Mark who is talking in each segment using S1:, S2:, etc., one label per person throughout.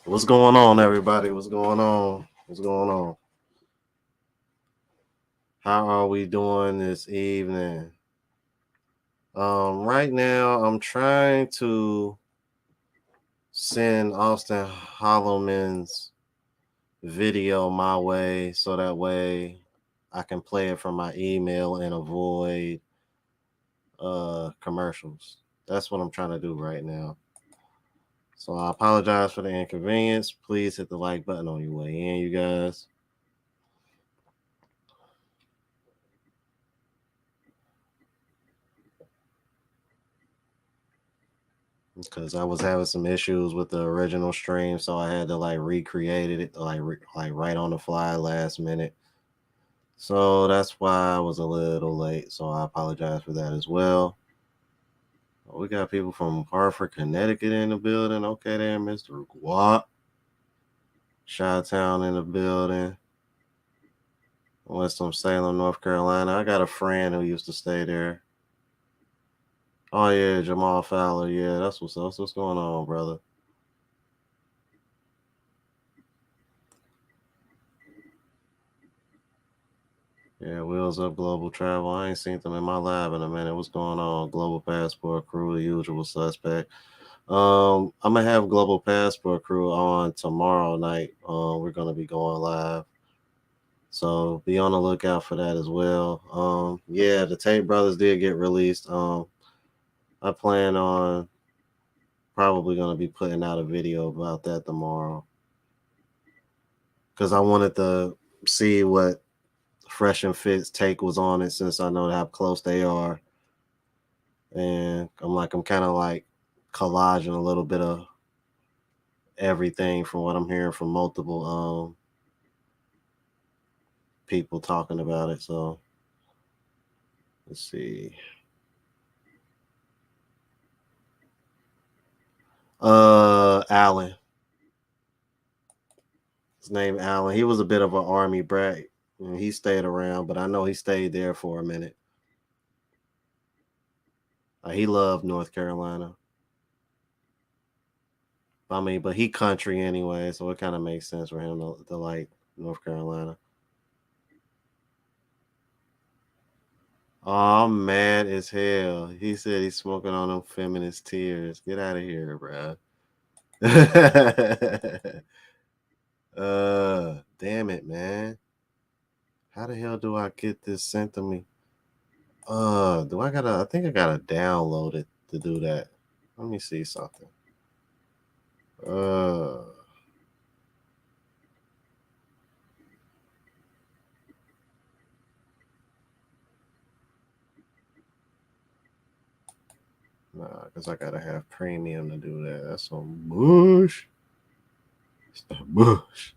S1: What's going on, everybody? What's going on? What's going on? How are we doing this evening? Right now, I'm trying to send AustonHollemans video my way so that way I can play it from my email and avoid commercials. That's what I'm trying to do right now. So I apologize for the inconvenience. Please hit the like button on your way in, you guys. because I was having some issues with the original stream, so I had to like recreate it like right on the fly last minute. So that's why I was a little late. So I apologize for that as well. We got people from Hartford, Connecticut in the building. Okay, there, Mr. Guap. Chi-Town in the building. Winston-Salem, North Carolina. I got a friend who used to stay there. Oh yeah, Jamal Fowler. Yeah, that's what's up. What's going on, brother? Yeah, Wheels Up Global Travel. I ain't seen them in my lab in a minute. What's going on? Global Passport Crew, the usual suspect. I'm gonna have Global Passport Crew on tomorrow night. We're gonna be going live, so be on the lookout for that as well. Yeah, the Tate Brothers did get released. I plan on probably gonna be putting out a video about that tomorrow because I wanted to see what Fresh and Fit's take was on it since I know how close they are, and I'm kind of like collaging a little bit of everything from what I'm hearing from multiple people talking about it. So let's see. Allen. His name Allen. He was a bit of an army brat. And he stayed around, but I know he stayed there for a minute. He loved North Carolina. I mean, but he country anyway, so it kind of makes sense for him to like North Carolina. Oh, I'm mad as hell. He said he's smoking on them feminist tears. Get out of here, bro. Damn it, man. How the hell do I get this sent to me? I think I gotta download it to do that. Let me see something. Uh, nah, because I gotta have premium to do that. That's some bush. It's the bush.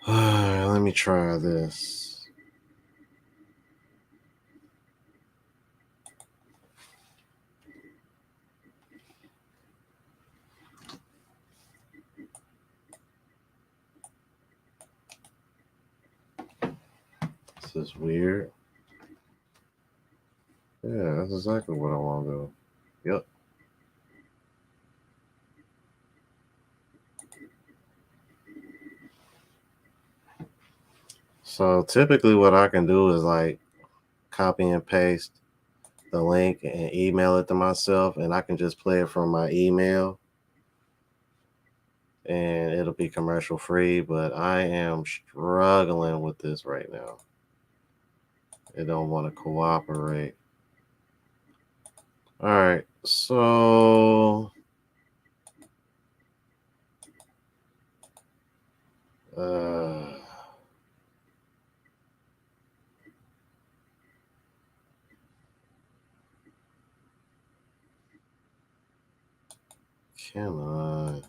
S1: Let me try this. This is weird. Yeah, that's exactly what I want to do. Yep. So typically, what I can do is like copy and paste the link and email it to myself, and I can just play it from my email, and it'll be commercial free. But I am struggling with this right now. It don't want to cooperate. All right, so uh, come on.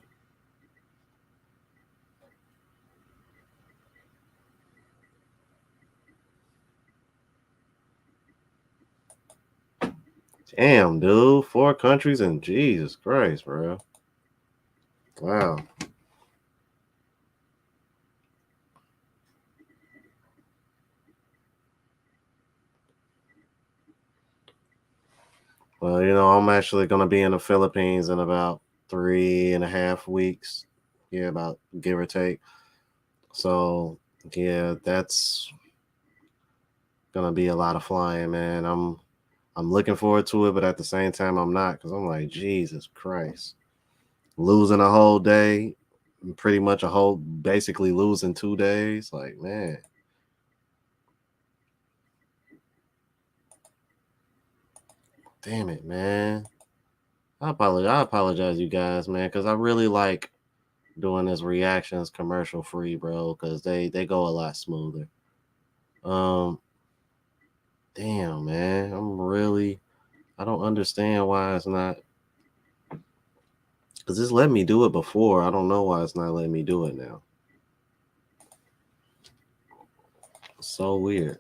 S1: Damn, dude. 4 countries and Jesus Christ, bro. Wow. Well, I'm actually going to be in the Philippines in about 3.5 weeks. Yeah, about give or take. So, yeah, that's going to be a lot of flying, man. I'm looking forward to it, but at the same time, I'm not because I'm like, Jesus Christ. Losing a whole day, pretty much basically losing 2 days. Like, man. Damn it, man. I apologize, you guys, man, because I really like doing this reactions commercial free, bro, because they go a lot smoother. Damn, man, I don't understand why it's not, because it's let me do it before. I don't know why it's not letting me do it now. It's so weird.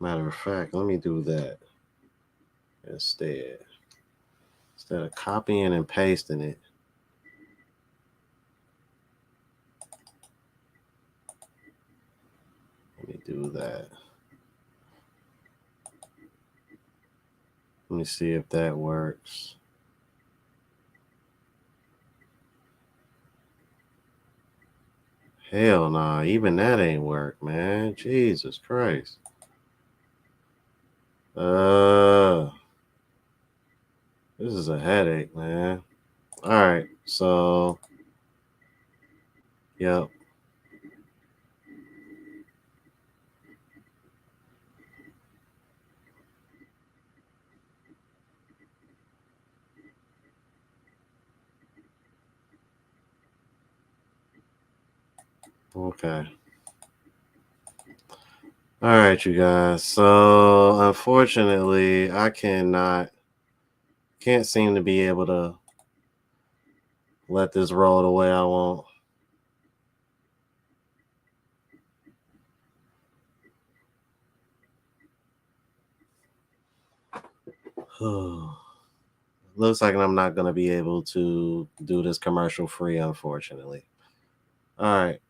S1: Matter of fact, let me do that instead of copying and pasting it. Let me do that. Let me see if that works. Hell nah, even that ain't work, man. Jesus Christ. This is a headache, man. All right, so yep. Okay. All right, you guys. So unfortunately, I can't seem to be able to let this roll the way I want. Looks like I'm not gonna be able to do this commercial free, unfortunately. All right.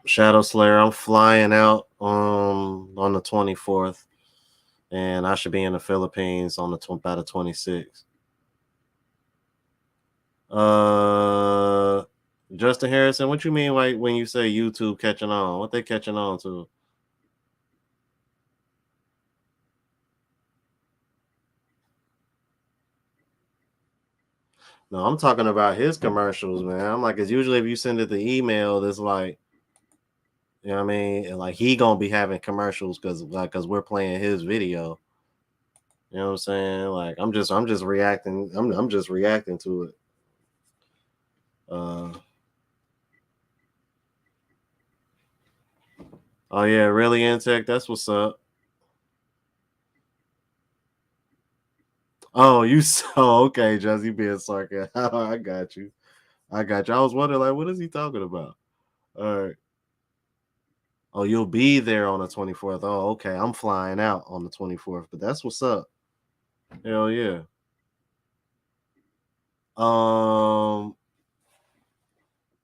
S1: Shadow Slayer, I'm flying out on the 24th, and I should be in the Philippines on by the 26th. Justin Harrison, what you mean like when you say YouTube catching on? What they catching on to? No, I'm talking about his commercials, man. I'm like, it's usually if you send it the email, it's like, you know what I mean? And like he gonna be having commercials because we're playing his video. You know what I'm saying? Like I'm just reacting. I'm just reacting to it. Oh yeah, really, Intech? That's what's up. Oh, you so okay, Jesse being sarcastic. I got you. I got you. I was wondering, like, what is he talking about? All right. Oh, you'll be there on the 24th. Oh, okay. I'm flying out on the 24th, but that's what's up. Hell yeah.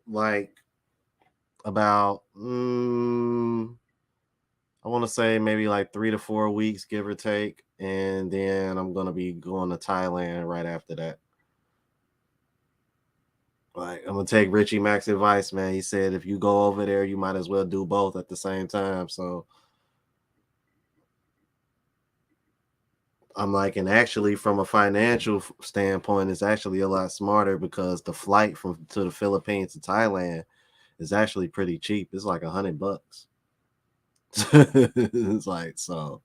S1: Like about I want to say maybe like 3 to 4 weeks, give or take, and then I'm gonna be going to Thailand right after that. Like I'm gonna take Richie Mac's advice, man. He said if you go over there, you might as well do both at the same time. So I'm like, and actually, from a financial standpoint, it's actually a lot smarter because the flight from to the Philippines to Thailand is actually pretty cheap. It's like $100. It's like so,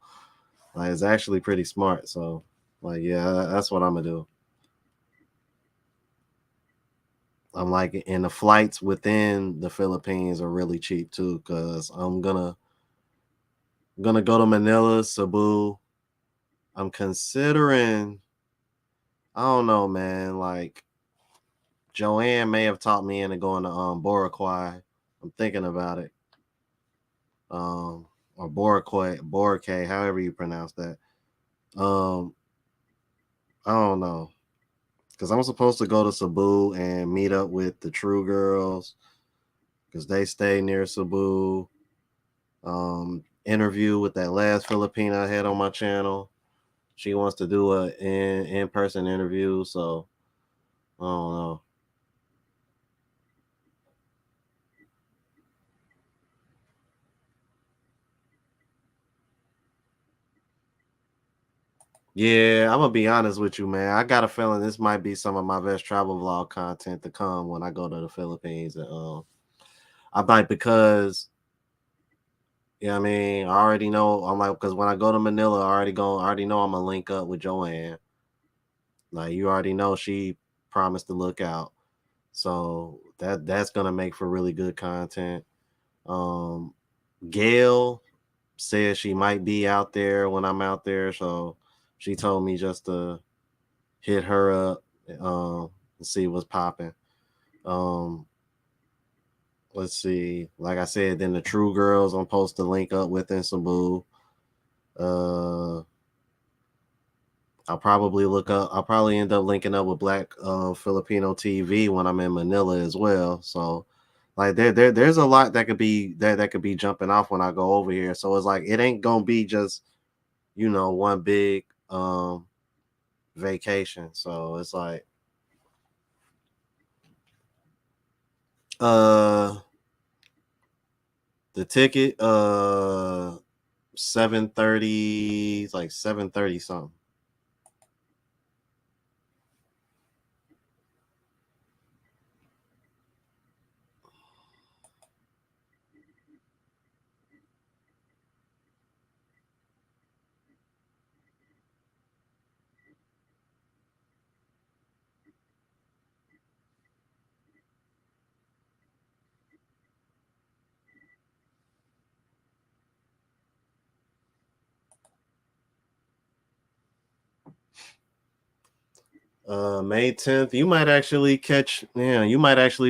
S1: like it's actually pretty smart. So, like, yeah, that's what I'm gonna do. I'm like, and the flights within the Philippines are really cheap too, because I'm gonna go to Manila, Cebu. I'm considering, I don't know, man. Like Joanne may have talked me into going to Boracay. I'm thinking about it. Or Boracay, however you pronounce that. Um, I don't know. Because I'm supposed to go to Cebu and meet up with the True Girls because they stay near Cebu. Interview with that last Filipina I had on my channel. She wants to do a in-person interview, so I don't know. Yeah, I'm gonna be honest with you, man. I got a feeling this might be some of my best travel vlog content to come when I go to the Philippines. And I might because yeah, I mean, I already know. I'm like, because when I go to Manila, I already know I'm gonna link up with Joanne. Like you already know, she promised to look out, so that's gonna make for really good content. Um, Gail says she might be out there when I'm out there, so she told me just to hit her up and see what's popping. Um, let's see. Like I said, then the True Girls I'm supposed to link up with in Cebu. Uh, I'll probably end up linking up with Black Filipino TV when I'm in Manila as well. So like there's a lot that could be jumping off when I go over here. So it's like it ain't gonna be just, one big vacation. So it's like uh the ticket 7:30, it's like 7:30 something. May 10th. You might actually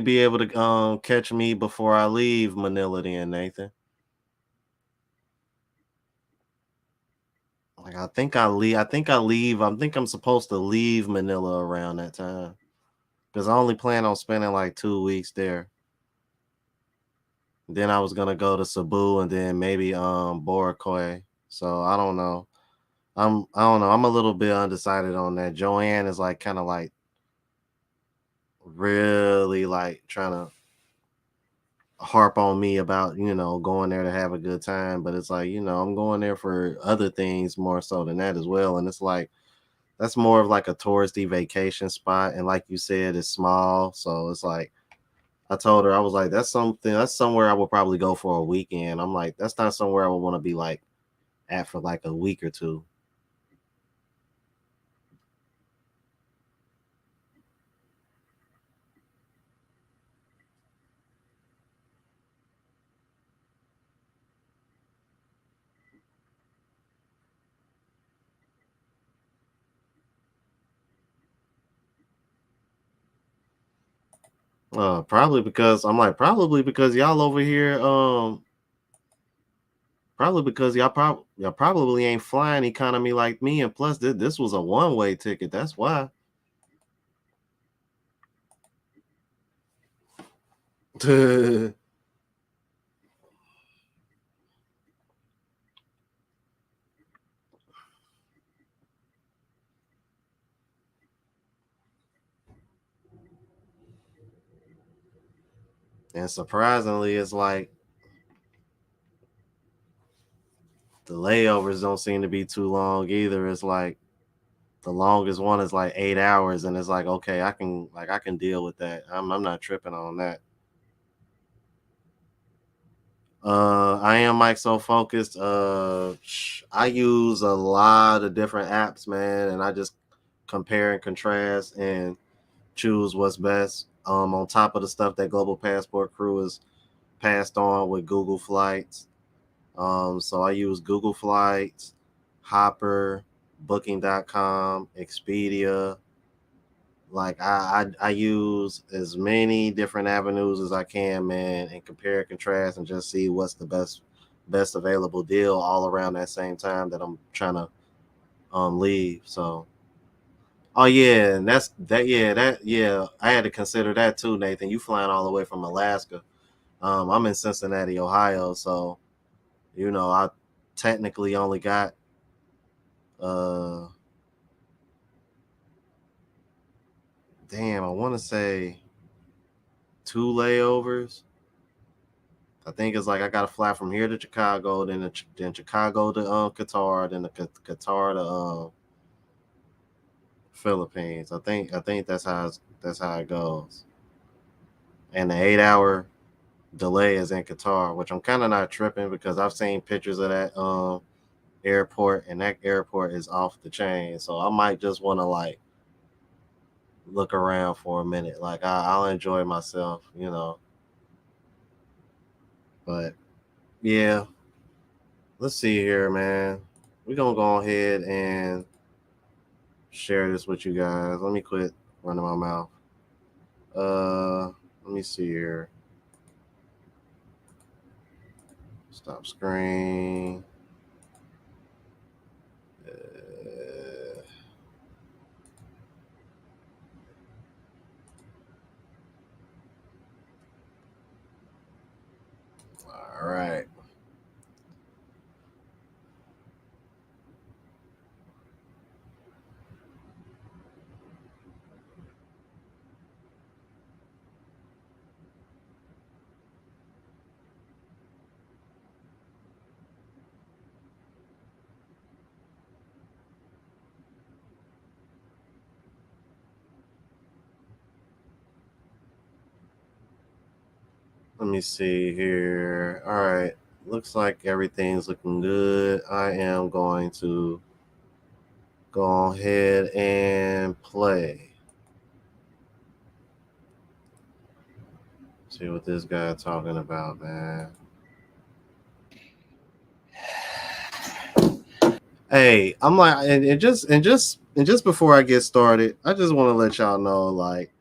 S1: be able to catch me before I leave Manila then, Nathan. Like I think I'm supposed to leave Manila around that time. Because I only plan on spending like 2 weeks there. Then I was gonna go to Cebu and then maybe Boracay. So I don't know. I don't know. I'm a little bit undecided on that. Joanne is like kind of like really like trying to harp on me about, going there to have a good time, but it's like, I'm going there for other things more so than that as well. And it's like that's more of like a touristy vacation spot, and like you said, it's small. So it's like I told her, I was like, that's somewhere I would probably go for a weekend. I'm like, that's not somewhere I would want to be like at for like a week or two. Probably because y'all over here, probably because y'all probably ain't flying economy like me, and plus this was a one-way ticket. That's why. And surprisingly, it's like the layovers don't seem to be too long either. It's like the longest one is like 8 hours, and it's like okay, I can deal with that. I'm not tripping on that. I am Mike so focused. I use a lot of different apps, man, and I just compare and contrast and choose what's best. On top of the stuff that Global Passport Crew is passed on with Google Flights. So I use Google Flights, Hopper, Booking.com, Expedia. Like I use as many different avenues as I can, man, and compare and contrast and just see what's the best available deal all around that same time that I'm trying to leave. So oh yeah, and that I had to consider that too, Nathan. You flying all the way from Alaska. I'm in Cincinnati, Ohio, so I technically only got uh damn, I want to say two layovers. I think it's like I got to fly from here to Chicago, then Chicago to Qatar, then the Qatar to Philippines. I think that's how it goes. And the 8 hour delay is in Qatar, which I'm kind of not tripping because I've seen pictures of that airport, and that airport is off the chain. So I might just want to like look around for a minute. Like I'll enjoy myself, you know. But yeah, let's see here, man. We're gonna go ahead and share this with you guys. Let me quit running my mouth. Let me see here. Stop screen. All right. Let me see here. All right. Looks like everything's looking good. I am going to go ahead and play. See what this guy talking about, man. Hey, I'm like, and just before I get started, I just want to let y'all know, like,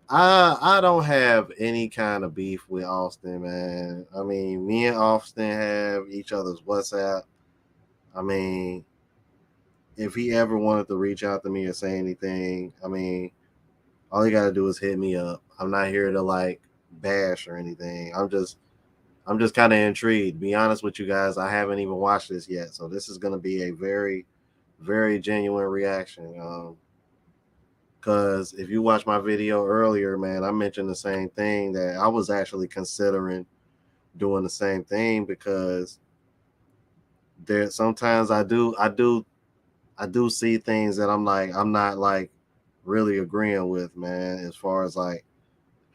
S1: I don't have any kind of beef with Austin, man. I mean, me and Austin have each other's WhatsApp. I mean, if he ever wanted to reach out to me or say anything, I mean, all you gotta do is hit me up. I'm not here to like bash or anything. I'm just kind of intrigued. Be honest with you guys, I haven't even watched this yet, so this is gonna be a very, very genuine reaction. Because if you watch my video earlier, man, I mentioned the same thing, that I was actually considering doing the same thing, because there sometimes I do see things that I'm not like really agreeing with, man, as far as like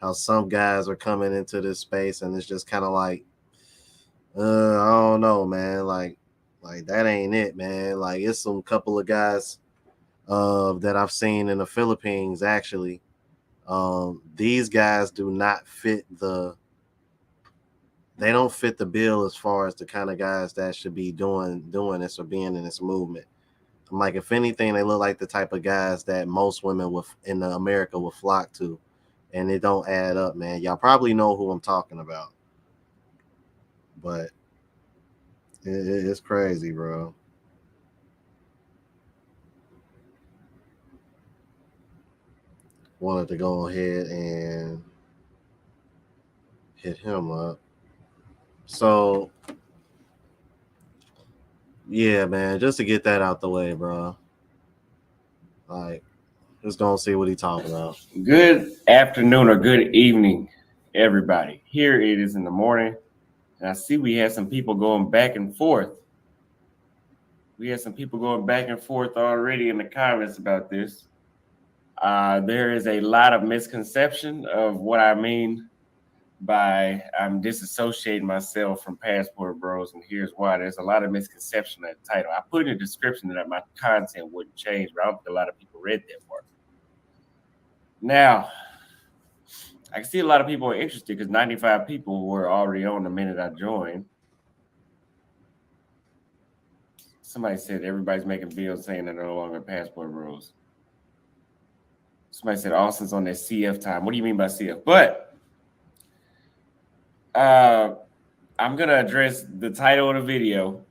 S1: how some guys are coming into this space, and it's just kind of like, I don't know, man, like that ain't it, man. Like it's some couple of guys that I've seen in the Philippines actually. These guys do not fit they don't fit the bill as far as the kind of guys that should be doing this or being in this movement. I'm like, if anything, they look like the type of guys that most women in America would flock to, and it don't add up, man. Y'all probably know who I'm talking about, but it's crazy, bro. Wanted to go ahead and hit him up. So yeah, man, just to get that out the way, bro. Like, just gonna see what he talking about.
S2: Good afternoon or good evening, everybody. Here it is in the morning, and I see we had some people going back and forth. We had some people going back and forth already in the comments about this. There is a lot of misconception of what I mean by I'm disassociating myself from Passport Bros, and here's why. There's a lot of misconception of the title. I put in the description that my content wouldn't change, but I don't think a lot of people read that part. Now, I can see a lot of people are interested because 95 people were already on the minute I joined. Somebody said everybody's making videos saying they're no longer Passport Bros. Somebody said Austin's on that CF time. What do you mean by CF? But I'm going to address the title of the video,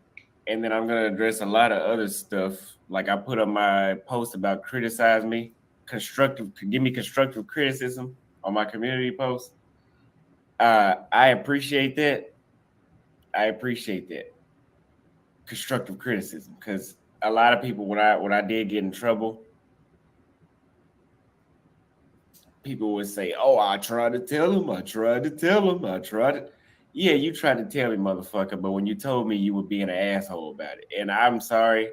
S2: and then I'm going to address a lot of other stuff. Like I put up my post about criticize me, give me constructive criticism on my community post. I appreciate that. Constructive criticism, because a lot of people, when I did get in trouble, people would say, "Oh, I tried to tell him. Yeah, you tried to tell me, motherfucker, but when you told me, you were being an asshole about it. And I'm sorry,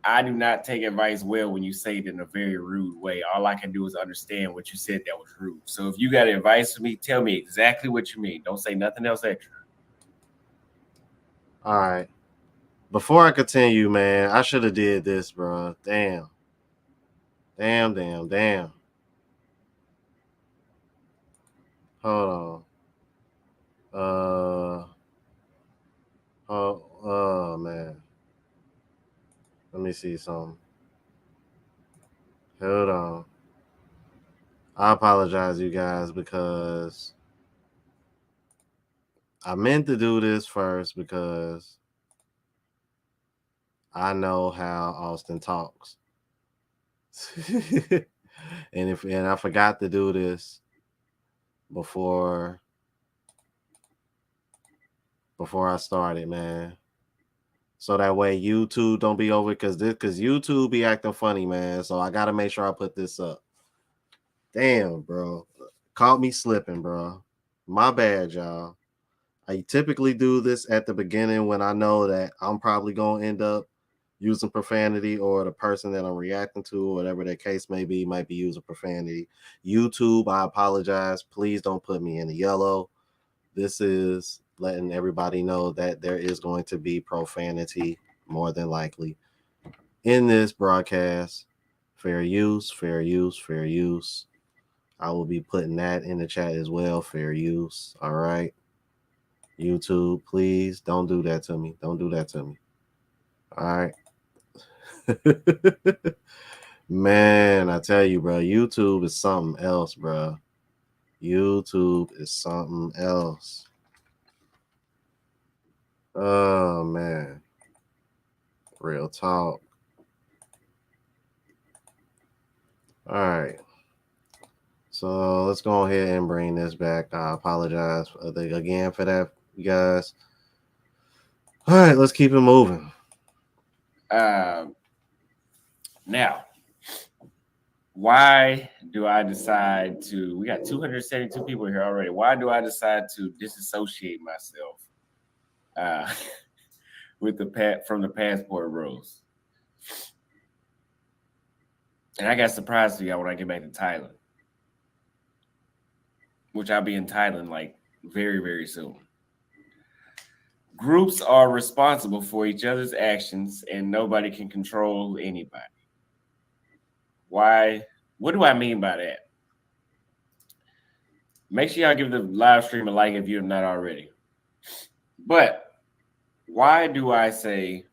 S2: I do not take advice well when you say it in a very rude way. All I can do is understand what you said that was rude. So if you got advice for me, tell me exactly what you mean. Don't say nothing else extra.
S1: All right. Before I continue, man, I should have did this, bro. Damn. Hold on. Oh man. Let me see something. Hold on. I apologize, you guys, because I meant to do this first because I know how Austin talks. and I forgot to do this before I started, man. So that way YouTube don't be over because YouTube be acting funny, man. So I gotta make sure I put this up. Damn, bro. Caught me slipping, bro. My bad, y'all. I typically do this at the beginning when I know that I'm probably gonna end up using profanity, or the person that I'm reacting to, whatever the case may be, might be using profanity. YouTube, I apologize. Please don't put me in the yellow. This is letting everybody know that there is going to be profanity, more than likely, in this broadcast. Fair use, fair use, fair use. I will be putting that in the chat as well. Fair use. All right. YouTube, please don't do that to me. Don't do that to me. All right. Man, I tell you, bro, YouTube is something else, bro. YouTube is something else. Oh, man. Real talk. All right. So let's go ahead and bring this back. I apologize again for that, you guys. All right, let's keep it moving.
S2: Now, why do I decide to? We got 272 people here already. Why do I decide to disassociate myself with from the passport rules? And I got surprised for y'all when I get back to Thailand, which I'll be in Thailand like very, very soon. Groups are responsible for each other's actions, and nobody can control anybody. Why? What do I mean by that? Make sure y'all give the live stream a like if you have not already. But why do I say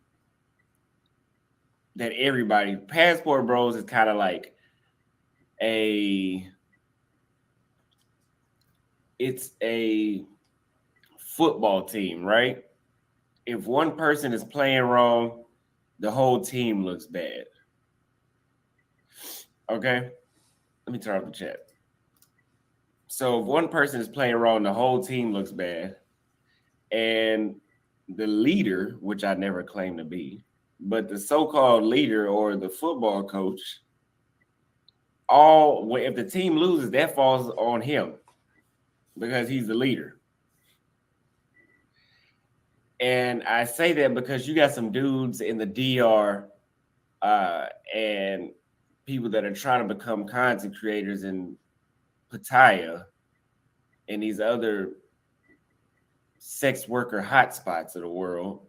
S2: that everybody, Passport Bros is kind of like it's a football team, right? If one person is playing wrong, the whole team looks bad. Okay? Let me turn off the chat. So if one person is playing wrong, the whole team looks bad. And the leader, which I never claimed to be, but the so-called leader or the football coach, if the team loses, that falls on him because he's the leader. And I say that because you got some dudes in the DR and people that are trying to become content creators in Pattaya and these other sex worker hotspots of the world,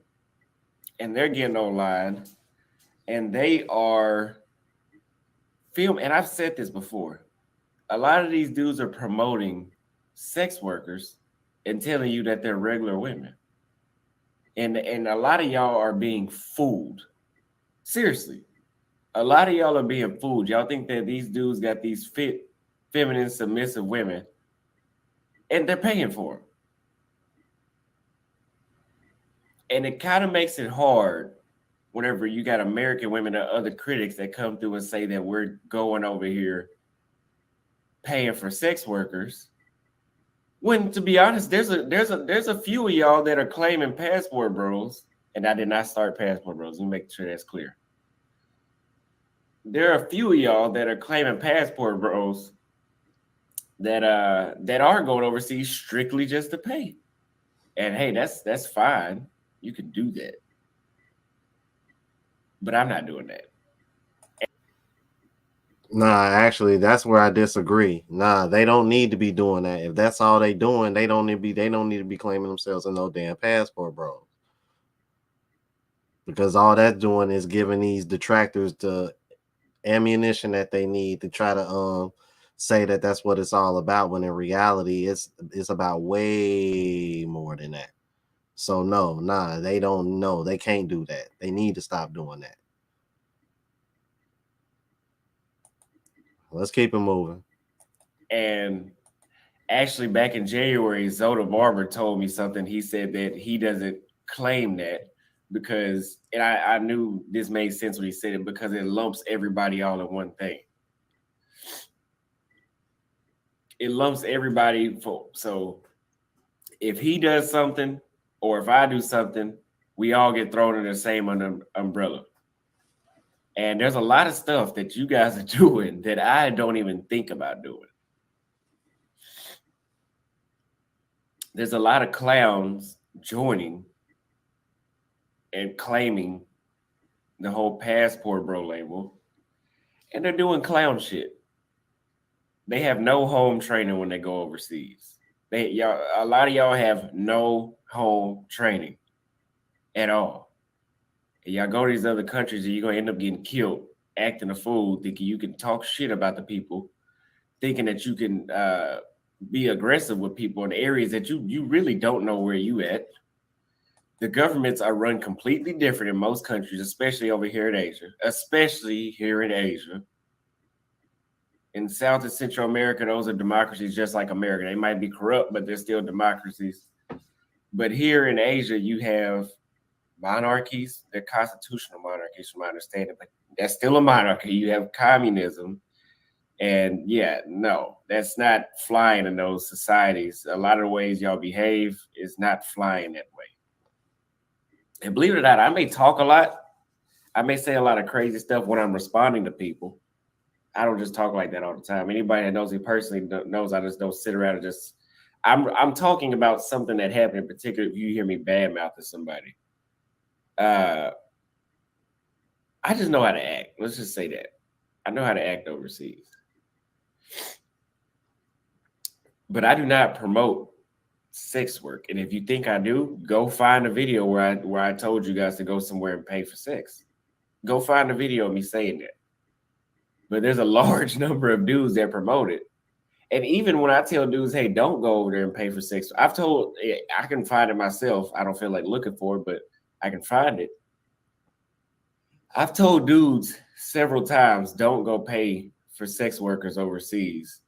S2: and they're getting online and they are filming. And I've said this before, a lot of these dudes are promoting sex workers and telling you that they're regular women. And a lot of y'all are being fooled. Seriously. A lot of y'all are being fooled. Y'all think that these dudes got these fit, feminine, submissive women, and they're paying for them. And it kind of makes it hard whenever you got American women or other critics that come through and say that we're going over here paying for sex workers. When, to be honest, there's a few of y'all that are claiming Passport Bros, and I did not start Passport Bros. Let me make sure that's clear. There are a few of y'all that are claiming Passport Bros that are going overseas strictly just to pay. And hey, that's fine. You can do that. But I'm not doing that.
S1: Nah, actually, that's where I disagree. Nah, they don't need to be doing that. If that's all they doing, they don't need to be claiming themselves in no damn passport, bro. Because all that's doing is giving these detractors the ammunition that they need to try to say that that's what it's all about, when in reality it's about way more than that. So no, nah, they don't know. They can't do that. They need to stop doing that. Let's keep it moving.
S2: And actually, back in January, Zoda Barber told me something. He said that he doesn't claim that because, and I knew this made sense when he said it, because it lumps everybody all in one thing. It lumps everybody for, so if he does something or if I do something, we all get thrown in the same umbrella. And there's a lot of stuff that you guys are doing that I don't even think about doing. There's a lot of clowns joining and claiming the whole passport bro label, and they're doing clown shit. They have no home training when they go overseas. A lot of y'all have no home training at all. And y'all go to these other countries and you're gonna end up getting killed, acting a fool, thinking you can talk shit about the people, thinking that you can be aggressive with people in areas that you really don't know where you at. The governments are run completely different in most countries, especially over here in Asia, In South and Central America, those are democracies just like America. They might be corrupt, but they're still democracies. But here in Asia, you have monarchies. They're constitutional monarchies, from my understanding, but that's still a monarchy. You have communism. And yeah, no, that's not flying in those societies. A lot of the ways y'all behave is not flying that way. And believe it or not, I may talk a lot. I may say a lot of crazy stuff when I'm responding to people. I don't just talk like that all the time. Anybody that knows me personally knows I just don't sit around and just. I'm talking about something that happened in particular. If you hear me badmouthing somebody, I just know how to act. Let's just say that I know how to act overseas, but I do not promote sex work. And if you think I do, go find a video where I told you guys to go somewhere and pay for sex. Go find a video of me saying that. But there's a large number of dudes that promote it. And even when I tell dudes, hey, don't go over there and pay for sex, I've told, I can find it myself. I don't feel like looking for it, but I can find it. I've told dudes several times, don't go pay for sex workers overseas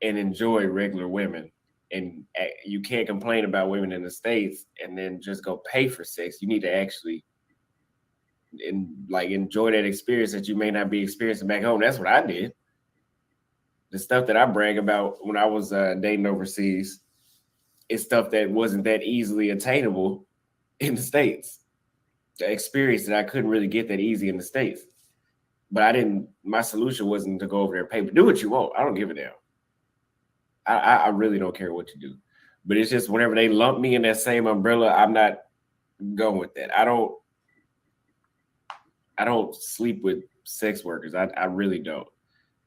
S2: and enjoy regular women. And you can't complain about women in the States and then just go pay for sex. You need to actually enjoy that experience that you may not be experiencing back home. That's what I did. The stuff that I brag about when I was dating overseas is stuff that wasn't that easily attainable in the States. The experience that I couldn't really get that easy in the States. But my solution wasn't to go over there and pay, but do what you want. I don't give a damn. I really don't care what you do. But it's just whenever they lump me in that same umbrella, I'm not going with that. I don't sleep with sex workers. I really don't.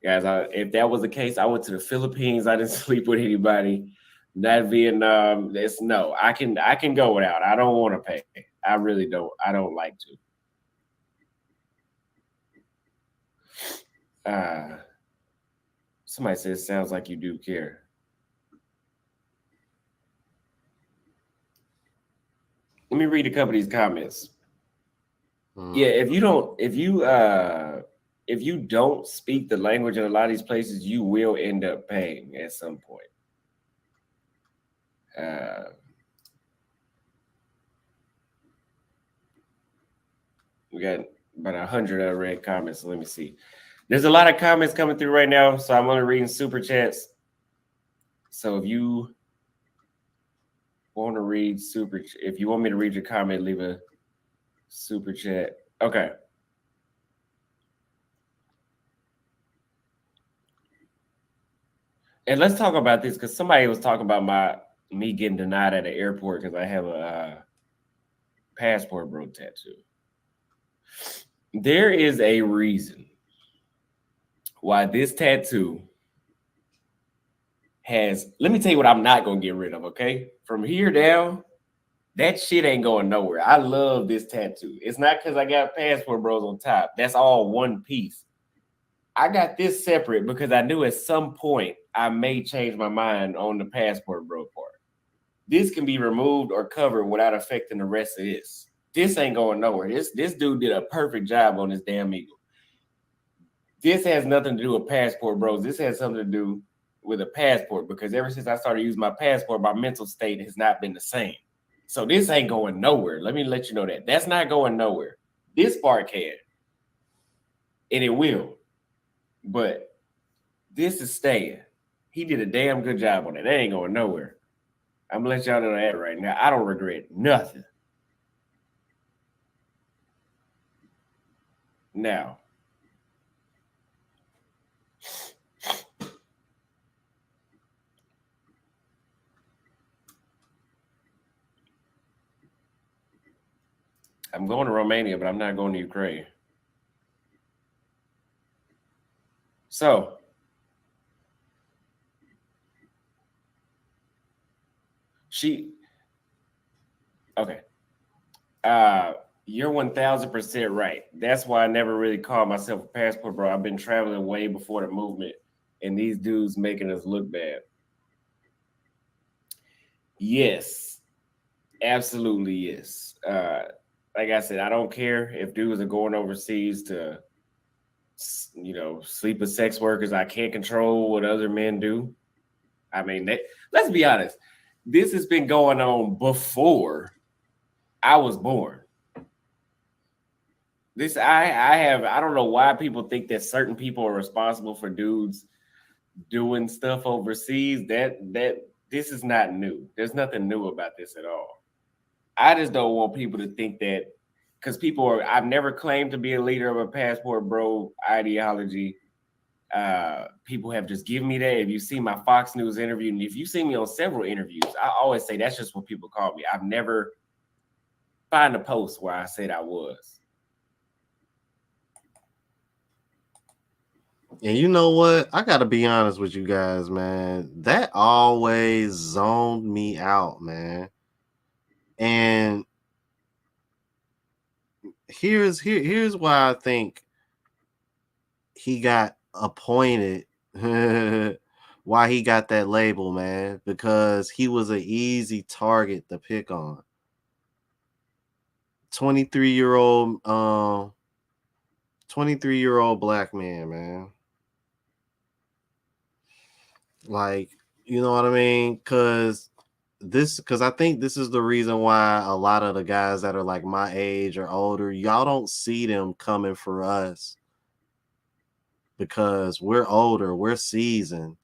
S2: Guys, if that was the case, I went to the Philippines. I didn't sleep with anybody. Not Vietnam. No. I can go without. I don't want to pay. I really don't. I don't like to. Somebody says, sounds like you do care. Let me read a couple of these comments. Yeah, if you don't speak the language in a lot of these places, you will end up paying at some point. We got about 100 unread comments. So let me see. There's a lot of comments coming through right now, so I'm only reading super chats. So if you want to read if you want me to read your comment, leave a super chat. Okay. And let's talk about this because somebody was talking about me getting denied at the airport because I have a passport bro tattoo. There is a reason why this tattoo has, let me tell you what I'm not going to get rid of, okay? From here down, that shit ain't going nowhere. I love this tattoo. It's not because I got Passport Bros on top. That's all one piece. I got this separate because I knew at some point I may change my mind on the Passport Bro part. This can be removed or covered without affecting the rest of this. This ain't going nowhere. This dude did a perfect job on this damn eagle. This has nothing to do with Passport Bros. This has something to do with a passport, because ever since I started using my passport, my mental state has not been the same. So this ain't going nowhere. Let me let you know that. That's not going nowhere. This part can. And it will. But this is staying. He did a damn good job on it. That ain't going nowhere. I'm gonna let y'all know that right now. I don't regret nothing. Now, I'm going to Romania, but I'm not going to Ukraine. So, okay. You're 1000% right. That's why I never really called myself a passport bro. I've been traveling way before the movement, and these dudes making us look bad. Yes, absolutely yes. Like I said, I don't care if dudes are going overseas to, sleep with sex workers. I can't control what other men do. I mean, let's be honest. This has been going on before I was born. I don't know why people think that certain people are responsible for dudes doing stuff overseas. That this is not new. There's nothing new about this at all. I just don't want people to think that, because I've never claimed to be a leader of a passport bro ideology. People have just given me that. If you see my Fox News interview, and if you see me on several interviews, I always say that's just what people call me. I've never found a post where I said I was.
S1: And you know what? I gotta be honest with you guys, man. That always zoned me out, man. And here's why I think he got appointed. Why he got that label, man? Because he was an easy target to pick on. 23-year-old 23-year-old black man. Like, you know what I mean? Because I think this is the reason why a lot of the guys that are like my age or older, y'all don't see them coming for us, because we're older, we're seasoned.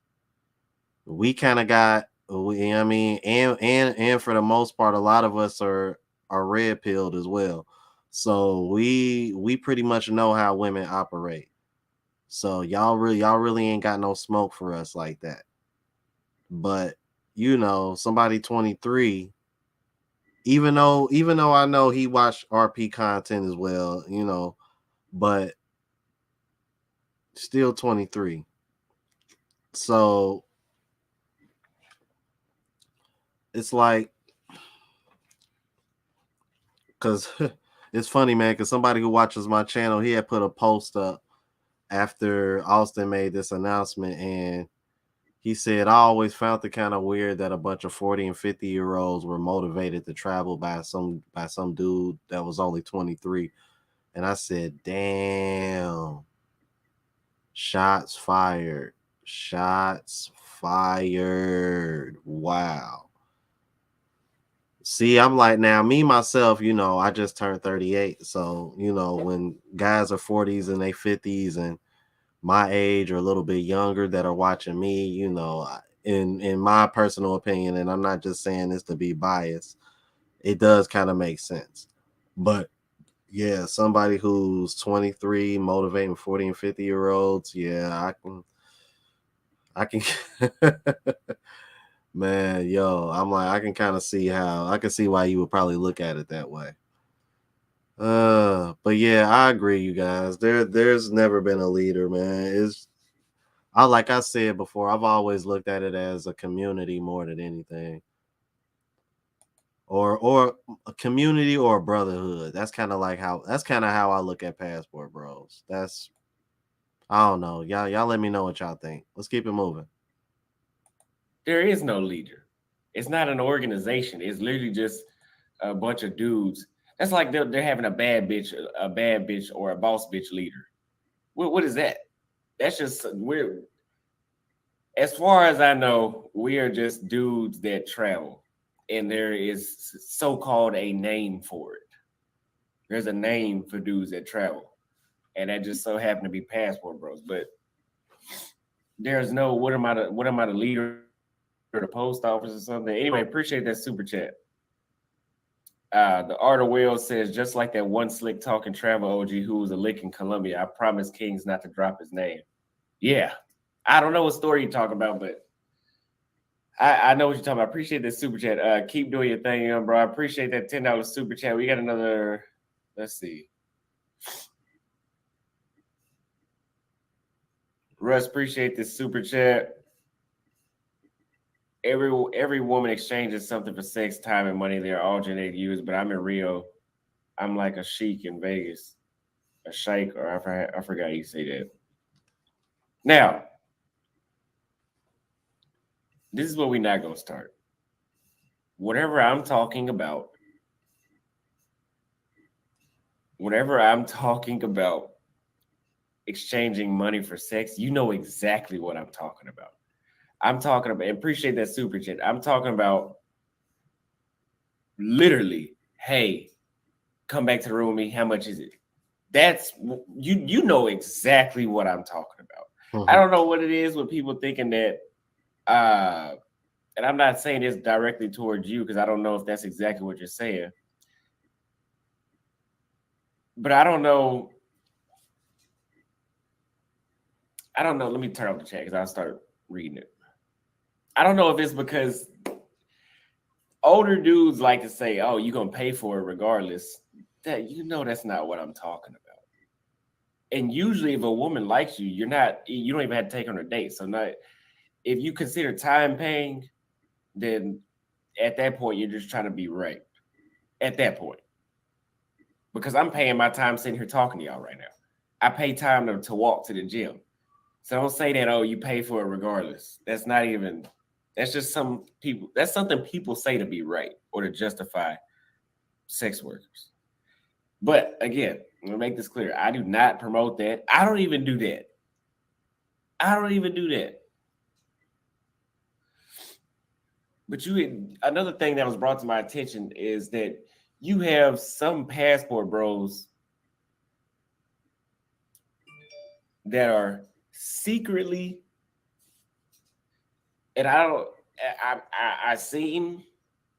S1: We kind of got, I mean, and for the most part, a lot of us are red pilled as well. So we pretty much know how women operate. So y'all really ain't got no smoke for us like that. But somebody 23, even though I know he watched RP content as well, but still 23. So it's like, because it's funny, man, because somebody who watches my channel, he had put a post up after Austin made this announcement, and he said, I always found it kind of weird that a bunch of 40 and 50-year-olds were motivated to travel by some dude that was only 23. And I said, damn. Shots fired. Shots fired. Wow. See, I'm like, now me myself, I just turned 38. So, when guys are 40s and they 50s and my age or a little bit younger that are watching me, in my personal opinion, and I'm not just saying this to be biased, it does kind of make sense. But yeah, somebody who's 23 motivating 40 and 50-year-olds, yeah, I can man, yo, I'm like, I can kind of see I can see why you would probably look at it that way. But yeah, I agree, you guys. There's never been a leader, man. Like I said before, I've always looked at it as a community more than anything. Or a community or a brotherhood. That's kind of how I look at Passport Bros. I don't know. Y'all let me know what y'all think. Let's keep it moving.
S2: There is no leader. It's not an organization. It's literally just a bunch of dudes. That's like they're having a bad bitch or a boss bitch leader. What is that? That's just we're as far as I know, we are just dudes that travel. And there is so-called a name for it. There's a name for dudes that travel. And that just so happened to be Passport Bros. But there's no what am I the leader of the post office or something? Anyway, appreciate that super chat. The Art of Whale says, just like that one slick talking travel OG who was a lick in Colombia, I promised Kings not to drop his name. Yeah. I don't know what story you're talking about, but I know what you're talking about. I appreciate that super chat. Keep doing your thing, bro. I appreciate that $10 super chat. We got another, let's see. Russ, appreciate this super chat. Every woman exchanges something for sex, time, and money. They're all genetic used, but I'm in Rio. I'm like a sheik in Vegas. A sheik, or I forgot how you say that. Now, this is what we're not going to start. Whenever I'm talking about exchanging money for sex, you know exactly what I'm talking about. I'm talking about, and appreciate that super chat. I'm talking about literally, hey, come back to the room with me. How much is it? That's you know exactly what I'm talking about. I don't know what it is with people thinking that and I'm not saying this directly towards you because I don't know if that's exactly what you're saying. But I don't know. Let me turn off the chat because I'll start reading it. I don't know if it's because older dudes like to say, oh, you're going to pay for it regardless. That that's not what I'm talking about. And usually if a woman likes you, you don't even have to take her on a date. So if you consider time paying, then at that point, you're just trying to be right. At that point. Because I'm paying my time sitting here talking to y'all right now. I pay time to walk to the gym. So don't say that, oh, you pay for it regardless. That's just something people say to be right or to justify sex workers. But again, I'm gonna make this clear. I do not promote that. I don't even do that. But another thing that was brought to my attention is that you have some Passport Bros that are secretly, and I seen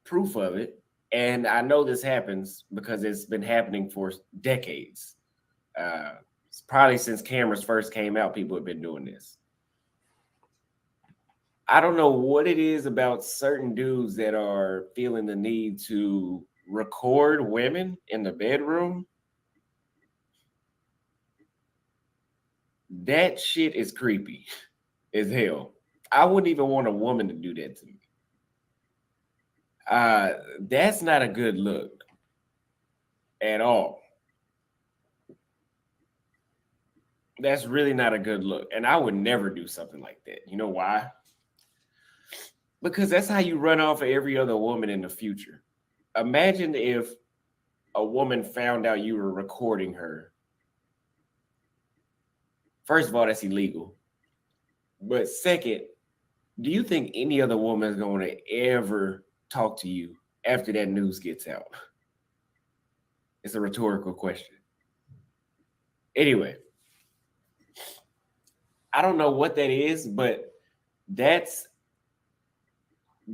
S2: proof of it, and I know this happens because it's been happening for decades. It's probably since cameras first came out, people have been doing this. I don't know what it is about certain dudes that are feeling the need to record women in the bedroom. That shit is creepy as hell. I wouldn't even want a woman to do that to me. That's not a good look at all. That's really not a good look. And I would never do something like that. You know why? Because that's how you run off of every other woman in the future. Imagine if a woman found out you were recording her. First of all, that's illegal. But second, do you think any other woman is going to ever talk to you after that news gets out? It's a rhetorical question. Anyway, I don't know what that is, but that's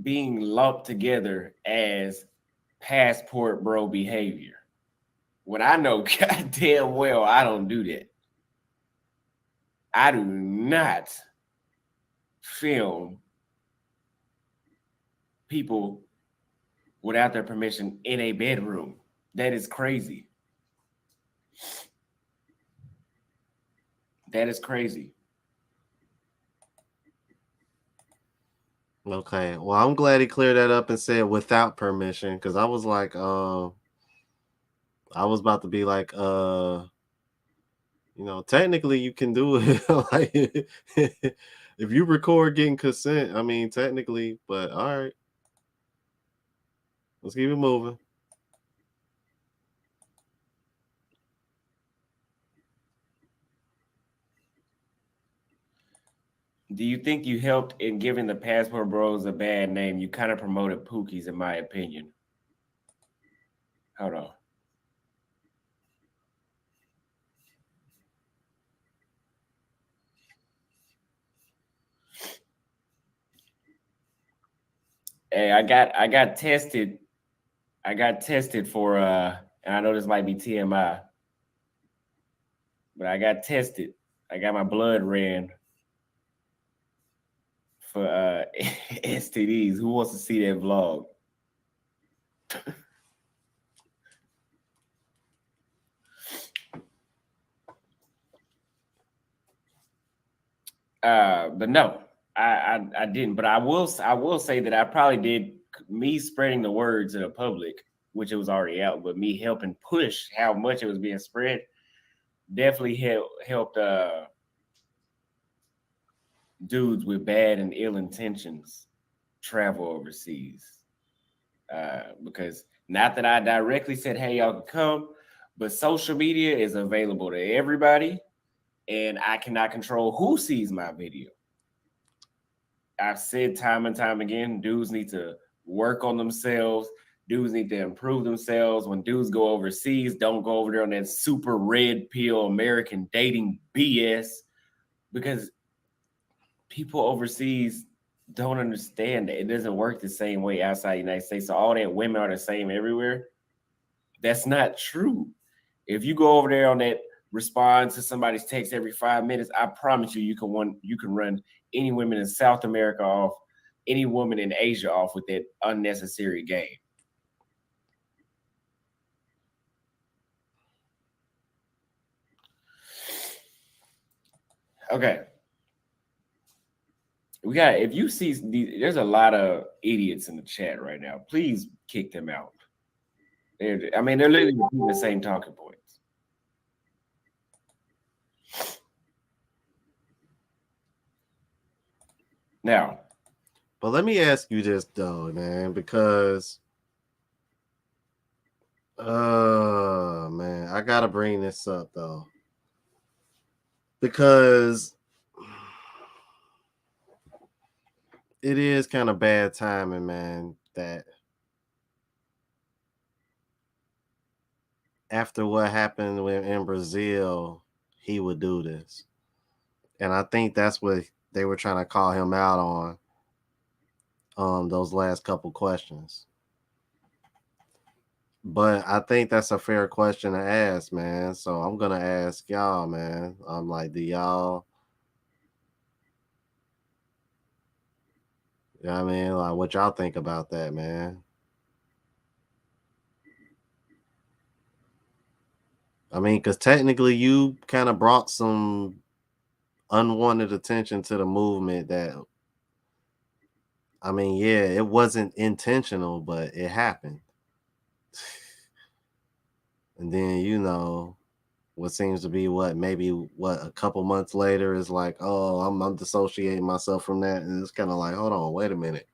S2: being lumped together as passport bro behavior. When I know goddamn well I don't do that. I do not film people without their permission in a bedroom. That is crazy. That is crazy.
S1: Okay. Well, I'm glad he cleared that up and said without permission, because I was like, I was about to be like, technically you can do it. Like, if you record getting consent, I mean, technically, but all right. Let's keep it moving.
S2: Do you think you helped in giving the Passport Bros a bad name? You kind of promoted Pookies, in my opinion. Hold on. Hey, I got tested. I got tested for and I know this might be TMI, but I got tested. I got my blood ran for STDs. Who wants to see that vlog? But no, I didn't. But I will say that I probably did. Me spreading the word to the public, which it was already out, but me helping push how much it was being spread, definitely helped dudes with bad and ill intentions travel overseas. Because not that I directly said, hey, y'all can come, but social media is available to everybody, and I cannot control who sees my video. I've said time and time again, dudes need to work on themselves. Dudes need to improve themselves. When dudes go overseas, don't go over there on that super red pill American dating BS, because people overseas don't understand that it doesn't work the same way outside the United States. So all that women are the same everywhere. That's not true. If you go over there on that respond to somebody's text every 5 minutes, I promise you, you can run any women in South America off, any woman in Asia off with that unnecessary game. Okay. If you see there's a lot of idiots in the chat right now. Please kick them out. They're literally the same talking points. Now,
S1: but let me ask you this though, man, because man, I gotta bring this up though. Because it is kind of bad timing, man, that after what happened in Brazil, he would do this. And I think that's what they were trying to call him out on those last couple questions. But I think that's a fair question to ask, man. So I'm gonna ask y'all, man. I'm like, do y'all, you know what I mean? Like, what y'all think about that, man? I mean, because technically you kind of brought some unwanted attention to the movement that, I mean, yeah, it wasn't intentional, but it happened. And then, what seems to be a couple months later is like, oh, I'm dissociating myself from that. And it's kind of like, hold on, wait a minute.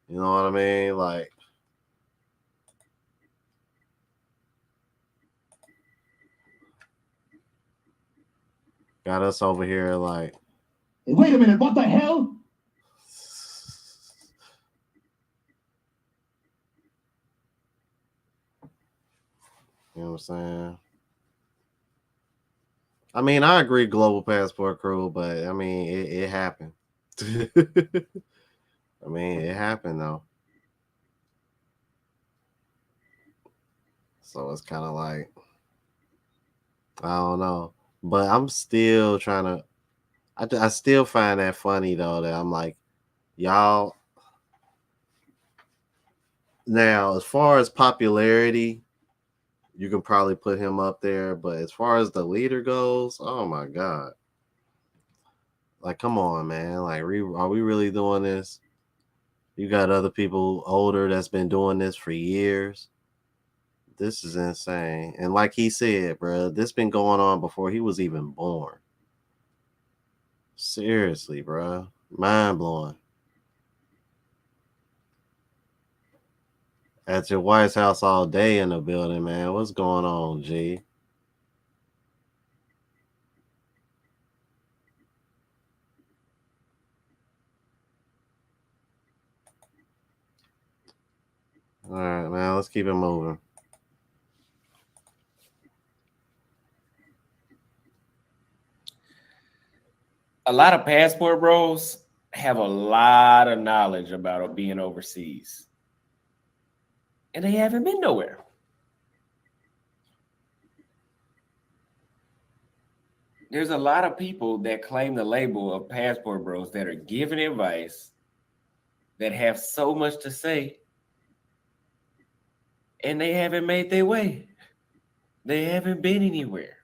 S1: You know what I mean? Like, got us over here like,
S3: wait a minute, what the hell?
S1: You know what I'm saying? I mean, I agree, Global Passport Crew, but I mean, it happened. I mean, it happened though. So it's kind of like, I don't know, but I'm still trying to. I still find that funny though, that I'm like, y'all. Now, as far as popularity, you can probably put him up there. But as far as the leader goes, oh my God. Like, come on, man. Like, are we really doing this? You got other people older that's been doing this for years. This is insane. And like he said, bro, this been going on before he was even born. Seriously, bro. Mind blowing. At your White House all day in the building, man. What's going on, G? All right, man. Let's keep it moving.
S2: A lot of passport bros have a lot of knowledge about being overseas, and they haven't been nowhere. There's a lot of people that claim the label of passport bros that are giving advice, that have so much to say, and they haven't made their way. They haven't been anywhere.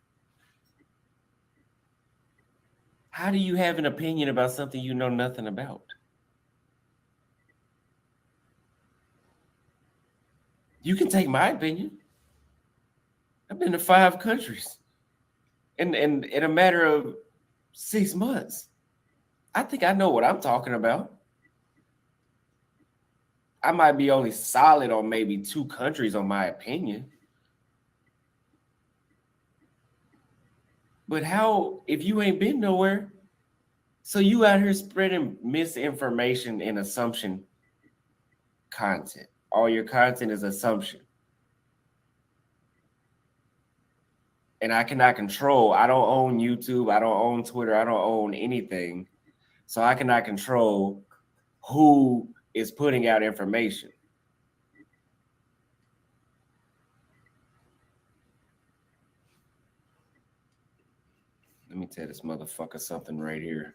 S2: How do you have an opinion about something you know nothing about? You can take my opinion. I've been to 5 countries in a matter of 6 months. I think I know what I'm talking about. I might be only solid on maybe 2 countries on my opinion. But how, if you ain't been nowhere, so you out here spreading misinformation and assumption content. All your content is assumption. And I cannot control. I don't own YouTube. I don't own Twitter. I don't own anything. So I cannot control who is putting out information. Let me tell this motherfucker something right here.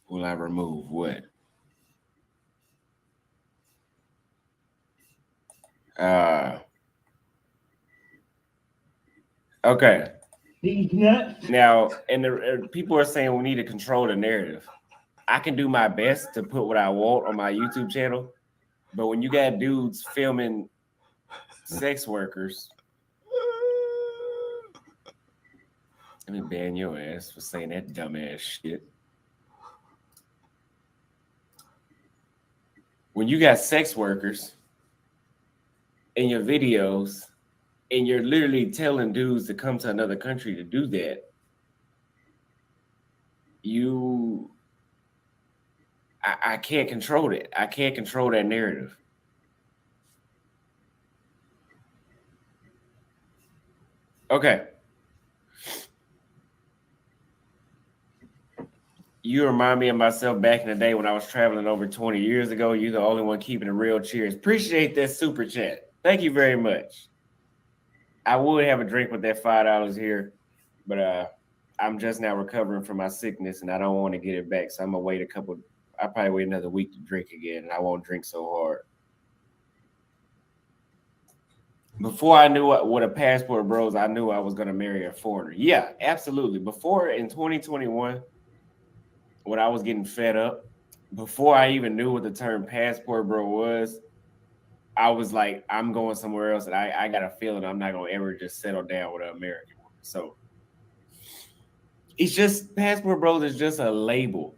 S2: Will I remove what? Okay.
S3: These nuts.
S2: Now, and the people are saying we need to control the narrative. I can do my best to put what I want on my YouTube channel, but when you got dudes filming sex workers, let me ban your ass for saying that dumbass shit. When you got sex workers in your videos and you're literally telling dudes to come to another country to do that, I can't control it. I can't control that narrative. Okay. You remind me of myself back in the day when I was traveling over 20 years ago. You're the only one keeping it real. Cheers. Appreciate that super chat. Thank you very much. I would have a drink with that $5 here, but I'm just now recovering from my sickness and I don't want to get it back. So I'm gonna wait I'll probably wait another week to drink again, and I won't drink so hard. Before I knew what a passport bros, I knew I was gonna marry a foreigner. Yeah, absolutely. Before in 2021. When I was getting fed up, before I even knew what the term passport bro was, I was like, I'm going somewhere else, and I got a feeling I'm not gonna ever just settle down with an American woman. So it's just passport bros is just a label.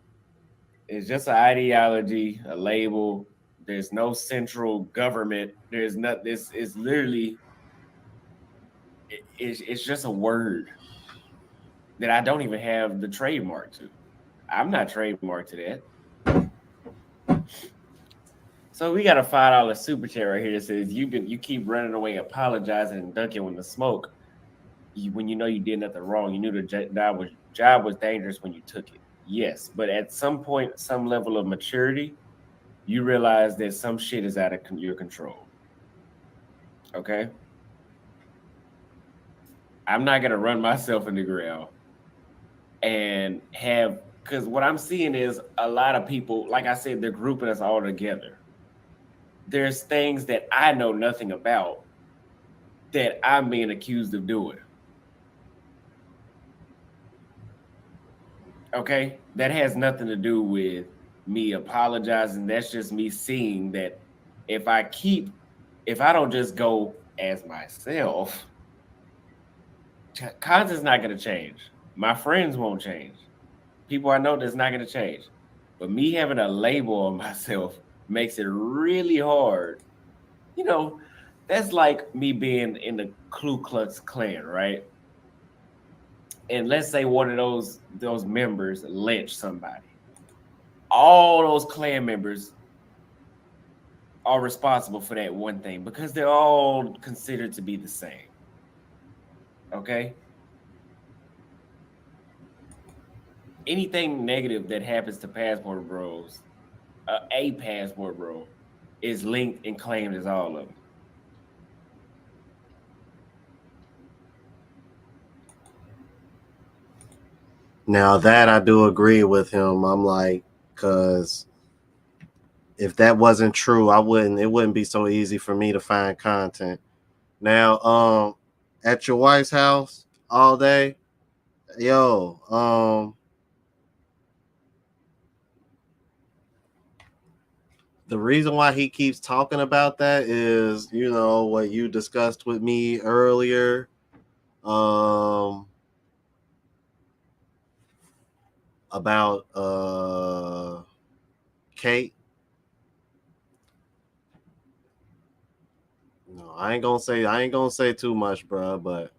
S2: It's just an ideology, a label. There's no central government. There's not. This is literally. It's just a word that I don't even have the trademark to. I'm not trademarked to that. So we got a $5 super chat right here that says you keep running away, apologizing and ducking when the smoke. When you know you did nothing wrong, you knew the job was dangerous when you took it. Yes, but at some point, some level of maturity, you realize that some shit is out of your control. Okay. I'm not gonna run myself in the ground and have, because what I'm seeing is a lot of people, like I said, they're grouping us all together. There's things that I know nothing about that I'm being accused of doing. Okay, that has nothing to do with me apologizing. That's just me seeing that if I don't just go as myself, content's not going to change. My friends won't change. People I know that's not going to change. But me having a label on myself makes it really hard. You know, that's like me being in the Ku Klux Klan, right? And let's say one of those members lynch somebody. All those Klan members are responsible for that one thing because they're all considered to be the same. Okay? Anything negative that happens to passport bros, a passport bro, is linked and claimed as all of them.
S1: Now that I do agree with him. I'm like, because if that wasn't true, it wouldn't be so easy for me to find content. Now, at your wife's house all day, yo, the reason why he keeps talking about that is, what you discussed with me earlier. About Kate. No, I ain't gonna say too much, bro, but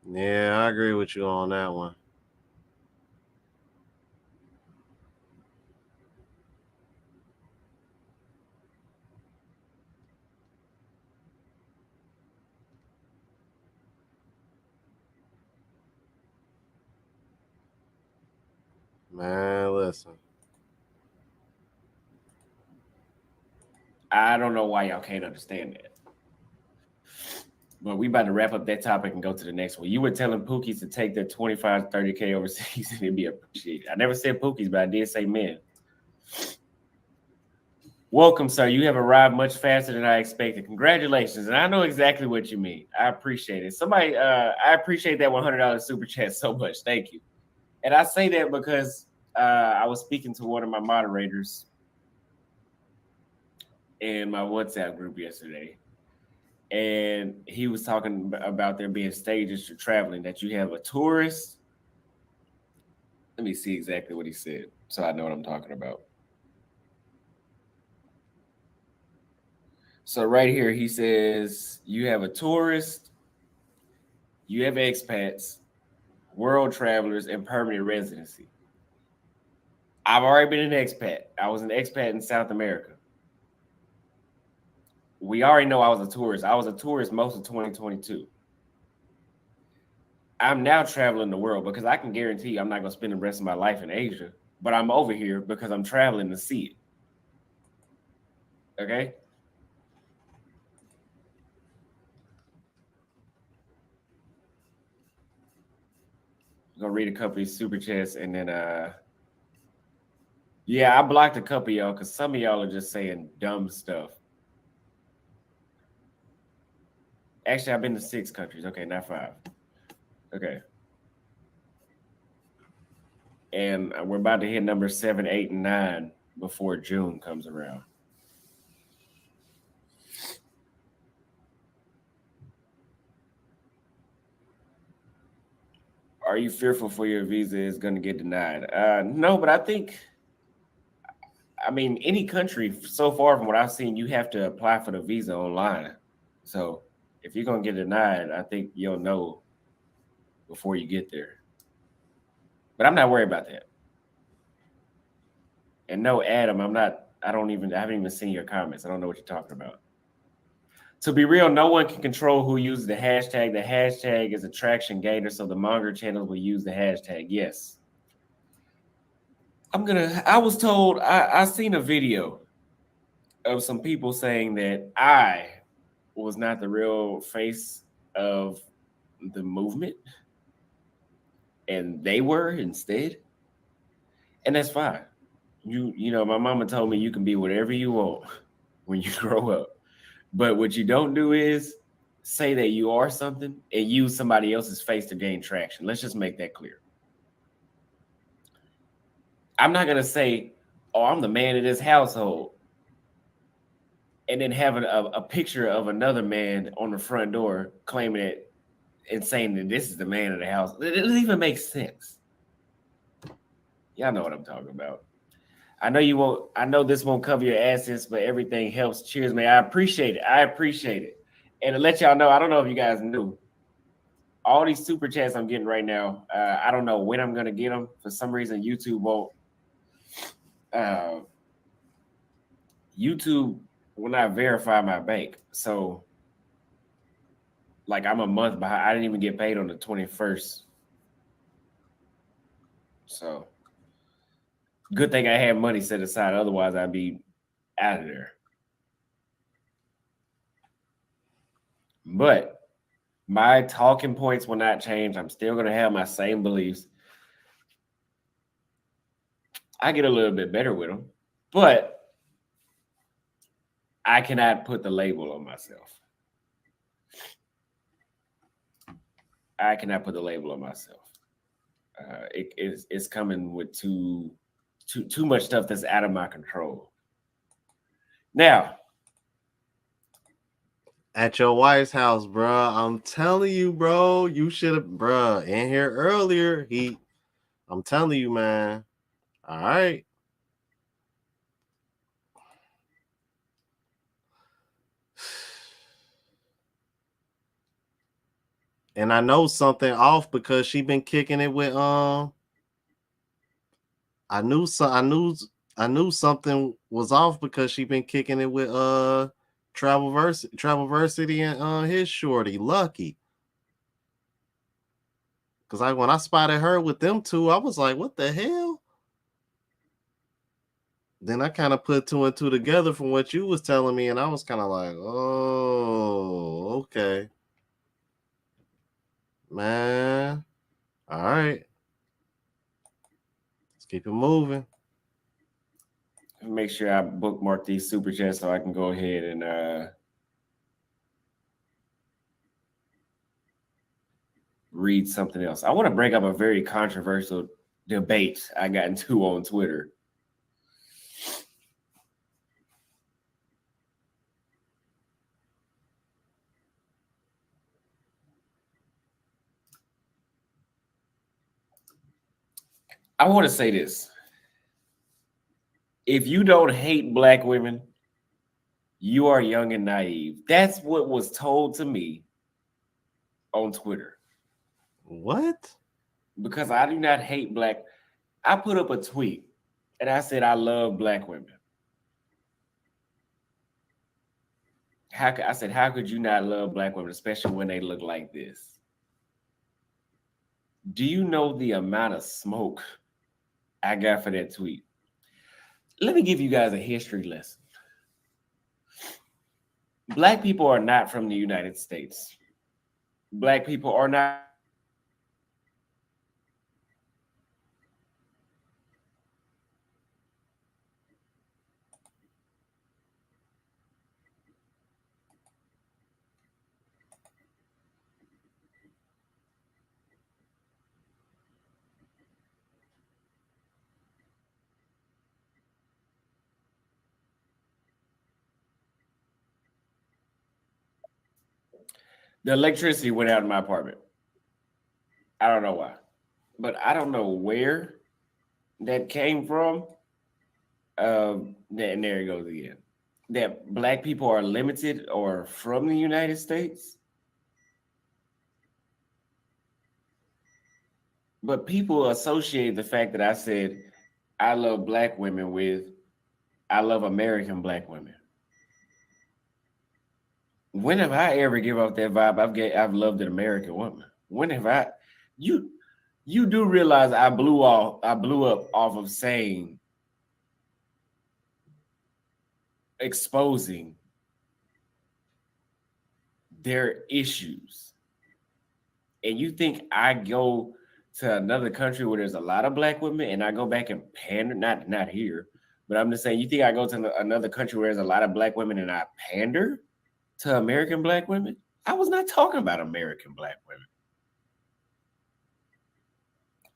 S1: yeah, I agree with you on that one. Man, listen.
S2: I don't know why y'all can't understand that. But we about to wrap up that topic and go to the next one. You were telling Pookies to take their 25, 30K overseas and it'd be appreciated. I never said Pookies, but I did say men. Welcome, sir. You have arrived much faster than I expected. Congratulations. And I know exactly what you mean. I appreciate it. I appreciate that $100 super chat so much. Thank you. And I say that because I was speaking to one of my moderators in my WhatsApp group yesterday. And he was talking about there being stages to traveling, that you have a tourist. Let me see exactly what he said so I know what I'm talking about. So right here, he says you have a tourist, you have expats, world travelers, and permanent residency. I've already been an expat. I was an expat in South America. We already know I was a tourist. I was a tourist most of 2022. I'm now traveling the world because I can guarantee you I'm not going to spend the rest of my life in Asia, but I'm over here because I'm traveling to see it. Okay? I'm going to read a couple of these super chats and then, yeah, I blocked a couple of y'all because some of y'all are just saying dumb stuff. Actually, I've been to 6 countries. Okay, not 5. Okay. And we're about to hit number 7, 8, and 9 before June comes around. Are you fearful for your visa is going to get denied? No, but I mean, any country so far from what I've seen, you have to apply for the visa online. So if you're going to get denied, I think you'll know before you get there. But I'm not worried about that. And no, Adam, I haven't even seen your comments. I don't know what you're talking about. To be real, no one can control who uses the hashtag. The hashtag is a traction gainer, so the monger channels will use the hashtag. Yes. I was told, I seen a video of some people saying that I was not the real face of the movement and they were instead. And that's fine. You know, my mama told me you can be whatever you want when you grow up. But what you don't do is say that you are something and use somebody else's face to gain traction. Let's just make that clear. I'm not going to say, oh, I'm the man of this household, and then having a picture of another man on the front door claiming it and saying that this is the man of the house. It doesn't even make sense. Y'all know what I'm talking about. I know you won't. I know this won't cover your assets, but everything helps. Cheers, man. I appreciate it. And to let y'all know, I don't know if you guys knew, all these super chats I'm getting right now, I don't know when I'm going to get them. For some reason, YouTube won't. YouTube will not verify my bank. So, like, I'm a month behind. I didn't even get paid on the 21st. So, good thing I had money set aside. Otherwise, I'd be out of there. But my talking points will not change. I'm still going to have my same beliefs. I get a little bit better with them, but I cannot put the label on myself. It's coming with too much stuff that's out of my control. Now,
S1: at your wife's house, bro. I'm telling you, bro. You should have, bro, in here earlier. I'm telling you, man. All right. And I know something off because she been kicking it with I knew something was off because she been kicking it with Travelversity and his shorty Lucky. Cause when I spotted her with them two, I was like, what the hell? Then I kind of put two and two together from what you was telling me, and I was kind of like, oh, okay. Man. All right. Let's keep it moving.
S2: Make sure I bookmark these super chats so I can go ahead and read something else. I want to bring up a very controversial debate I got into on Twitter. I want to say this. If you don't hate Black women, you are young and naive. That's what was told to me on Twitter.
S1: What?
S2: Because I do not hate Black. I put up a tweet and I said I love Black women. I said, how could you not love Black women, especially when they look like this? Do you know the amount of smoke I got for that tweet? Let me give you guys a history lesson. Black people are not from the United States. Black people are not. The electricity went out in my apartment. I don't know why, but I don't know where that came from. And there it goes again. That Black people are limited or from the United States. But people associate the fact that I said I love Black women with I love American Black women. When have I ever give off that vibe? I've loved an American woman. When have I? You do realize I blew up off of saying, exposing their issues. And you think I go to another country where there's a lot of black women and I go back and pander? Not here, but I'm just saying, you think I go to another country where there's a lot of black women and I pander to American black women? I was not talking about American black women.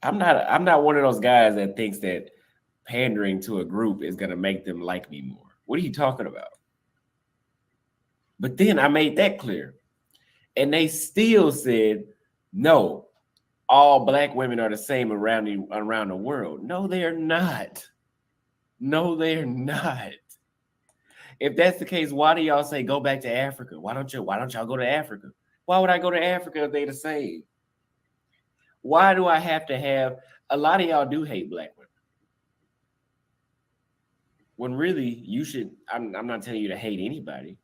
S2: I'm not one of those guys that thinks that pandering to a group is going to make them like me more. What are you talking about? But then I made that clear. And they still said, no, all black women are the same around the world. No, they're not. No, they're not. If that's the case, why do y'all say go back to Africa? Why don't y'all go to Africa? Why would I go to Africa if they're the same? Why do I have to have a lot of y'all do hate black women? When really you should, I'm not telling you to hate anybody,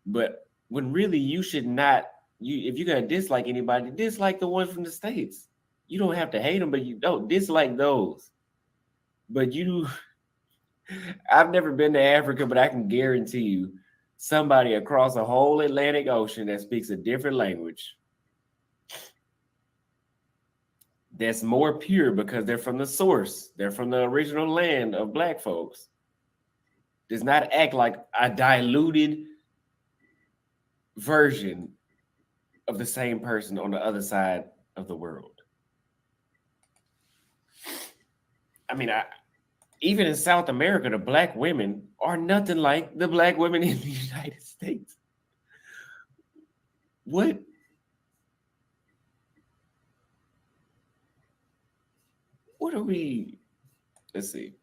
S2: but when really you should not, if you're gonna dislike anybody, dislike the ones from the States. You don't have to hate them, but you don't dislike those. But I've never been to Africa, but I can guarantee you somebody across a whole Atlantic Ocean that speaks a different language that's more pure because they're from the source, they're from the original land of black folks, does not act like a diluted version of the same person on the other side of the world. I mean, even in South America, the black women are nothing like the black women in the United States. What? What are we? Let's see.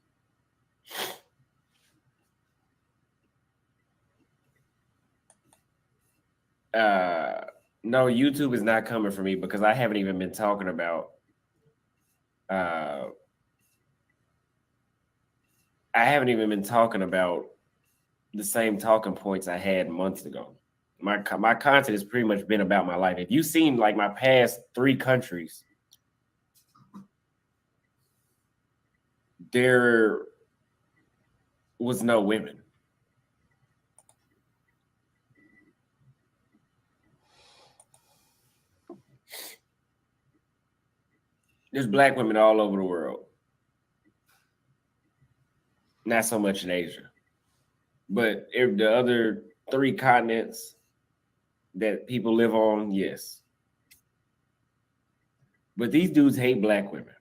S2: No, YouTube is not coming for me because I haven't even been talking about. I haven't even been talking about the same talking points I had months ago. My content has pretty much been about my life. If you've seen like my past 3 countries, there was no women. There's black women all over the world. Not so much in Asia. But if the other 3 continents that people live on, yes. But these dudes hate black women.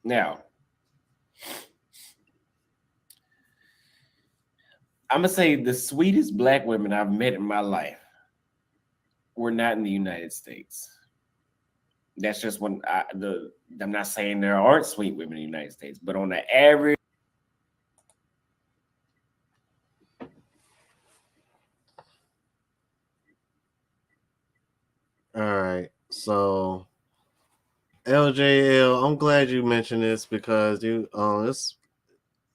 S2: Now, I'm going to say the sweetest black women I've met in my life were not in the United States. That's just when I'm not saying there aren't sweet women in the United States, but on the average.
S1: All right. So LJL, I'm glad you mentioned this because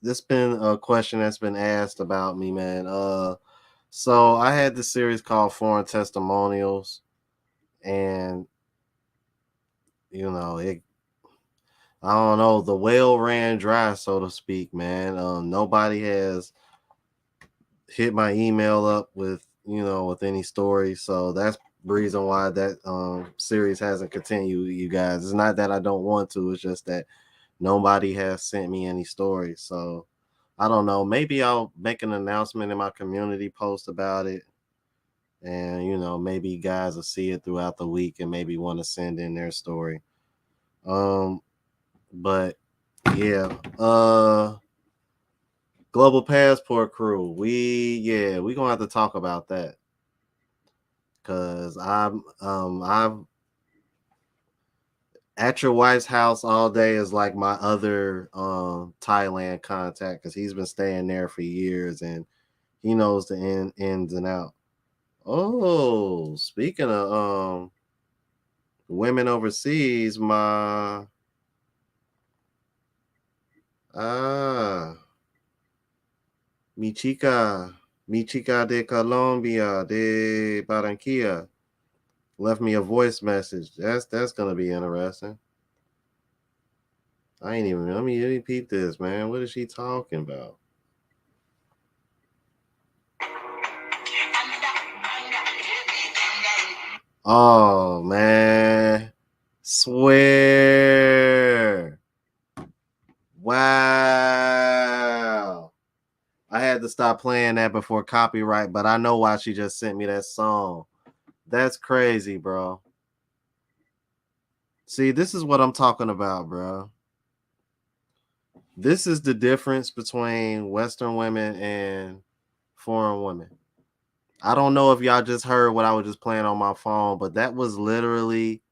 S1: this been a question that's been asked about me, man. So I had this series called Foreign Testimonials, and I don't know, the well ran dry, so to speak, man. Nobody has hit my email up with any stories, so that's the reason why that series hasn't continued, you guys. It's not that I don't want to, it's just that nobody has sent me any stories. So I don't know, maybe I'll make an announcement in my community post about it, and maybe guys will see it throughout the week and maybe want to send in their story. But yeah, Global Passport Crew, we gonna have to talk about that, because I've at your wife's house all day is like my other Thailand contact, because he's been staying there for years and he knows the ins and out. Oh, speaking of women overseas, mi chica de Colombia, de Barranquilla, left me a voice message. That's gonna be interesting. I ain't even, let me peep this, man. What is she talking about? Oh, man. Swear. Wow. I had to stop playing that before copyright, but I know why she just sent me that song. That's crazy, bro. See, this is what I'm talking about, bro. This is the difference between Western women and foreign women. I don't know if y'all just heard what I was just playing on my phone, but that was literally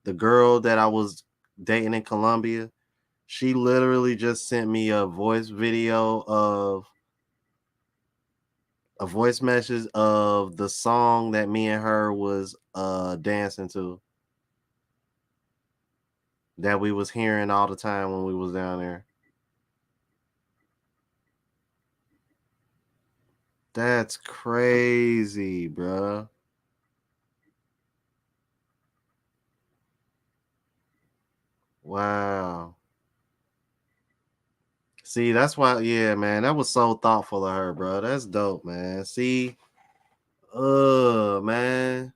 S1: the girl that I was dating in Colombia. She literally just sent me a voice video of a voice message of the song that me and her was dancing to, that we was hearing all the time when we was down there. That's crazy, bruh. Wow. See, that's why, yeah, man, that was so thoughtful of her, bro. That's dope, man. See, man.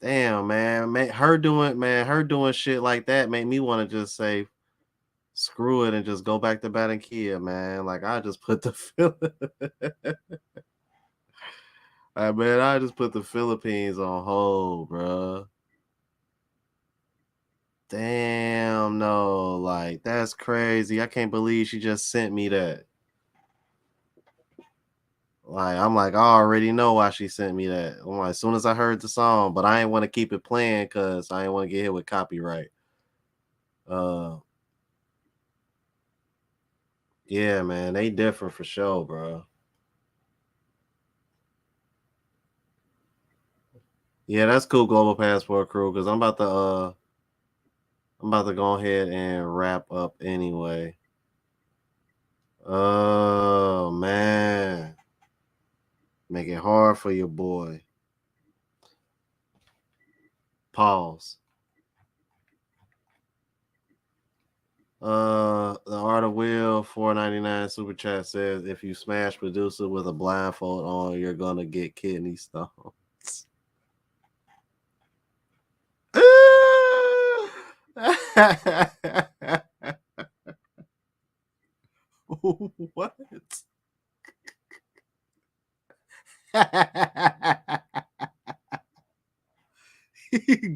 S1: Damn, man. Her doing shit like that made me want to just say, screw it and just go back to Barranquilla, man. Like, I just put the I just put the Philippines on hold, bro. Damn, no, like, that's crazy. I can't believe she just sent me that. Like, I'm like, I already know why she sent me that. I'm like, as soon as I heard the song, but I ain't want to keep it playing because I ain't want to get hit with copyright. Yeah, man, they different for sure, bro. Yeah, that's cool, Global Passport Crew, because I'm about to go ahead and wrap up anyway. Oh man. Make it hard for your boy. Pause. The Art of Will 4.99 super chat says if you smash producer with a blindfold on, you're gonna get kidney stones. What?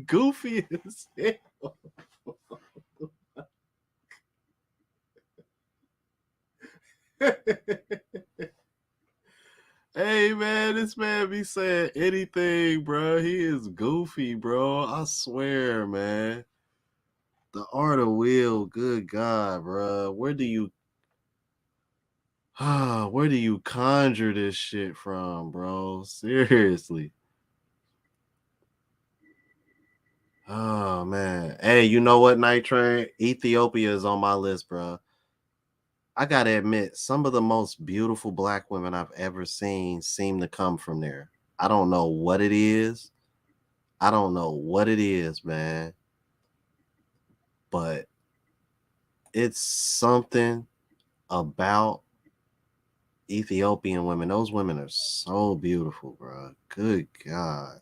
S1: Goofy as hell. Hey man, this man be saying anything, bro. He is goofy, bro. I swear, man. The Art of Will, good God, bro. Where do you conjure this shit from, bro? Seriously. Oh man. Hey, you know what, Night Train? Ethiopia is on my list, bro. I gotta admit, some of the most beautiful black women I've ever seen seem to come from there. I don't know what it is. Man. But it's something about Ethiopian women. Those women are so beautiful, bro. Good God.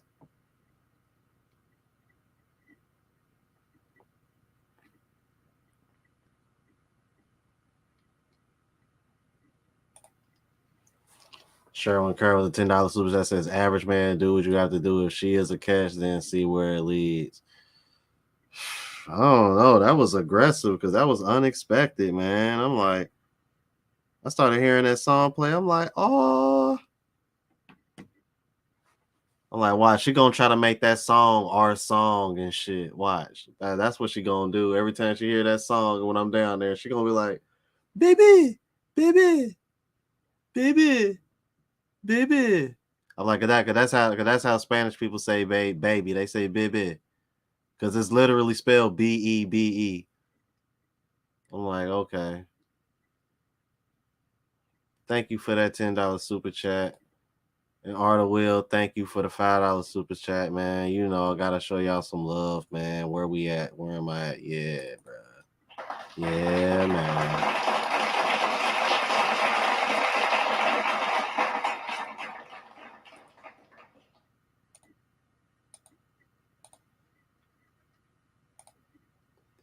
S1: Sherwin Curl with the $10 super chat says, average man, do what you have to do. If she is a catch, then see where it leads. I don't know. That was aggressive because that was unexpected, man. I'm like, I started hearing that song play. I'm like, oh. I'm like, watch, she gonna try to make that song our song and shit. Watch. That's what she gonna do. Every time she hear that song when I'm down there, she gonna be like, baby, baby, baby, baby. I'm like that, cause that's how Spanish people say baby. They say bebe, cause it's literally spelled Bebe. I'm like, okay. Thank you for that $10 super chat. And Arta Will, thank you for the $5 super chat, man. You know, I gotta show y'all some love, man. Where we at? Where am I at? Yeah, bro. Yeah, man.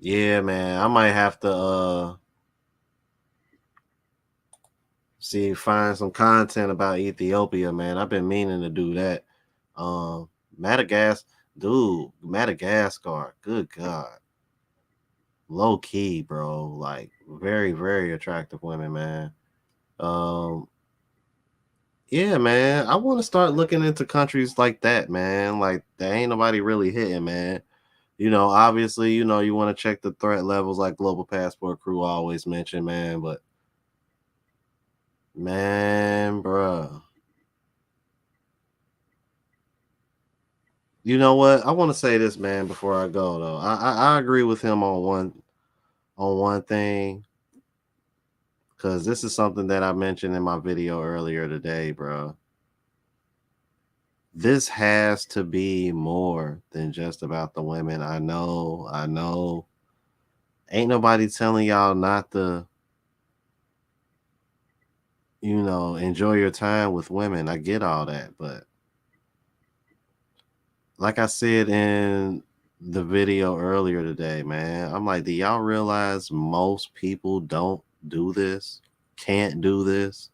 S1: Yeah, man. I might have to find some content about Ethiopia, man. I've been meaning to do that. Madagascar, dude, Madagascar. Good God. Low key, bro. Like very, very attractive women, man. Yeah, man. I want to start looking into countries like that, man. Like there ain't nobody really hitting, man. You know, obviously, you know, you want to check the threat levels like Global Passport Crew always mention, man. But man, bruh. You know what? I want to say this, man, before I go though. I agree with him on one thing, because this is something that I mentioned in my video earlier today, bro. This has to be more than just about the women. I know. Ain't nobody telling y'all not to, you know, enjoy your time with women. I get all that, but like I said in the video earlier today, man, I'm like, do y'all realize most people don't do this? Can't do this?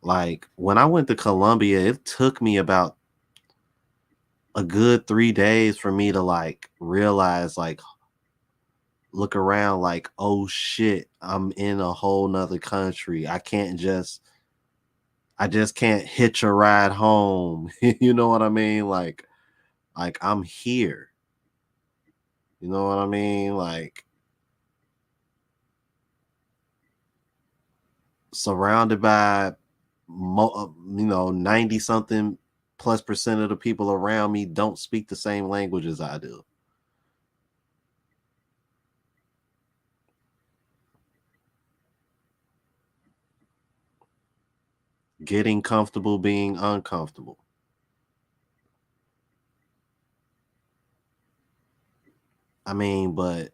S1: Like when I went to Colombia, it took me about a good 3 days for me to like realize, like, look around, like, oh shit, I'm in a whole nother country. I just can't hitch a ride home. You know what I mean? Like I'm here. You know what I mean? Like surrounded by 90 something plus percent of the people around me don't speak the same language as I do. Getting comfortable being uncomfortable. I mean, but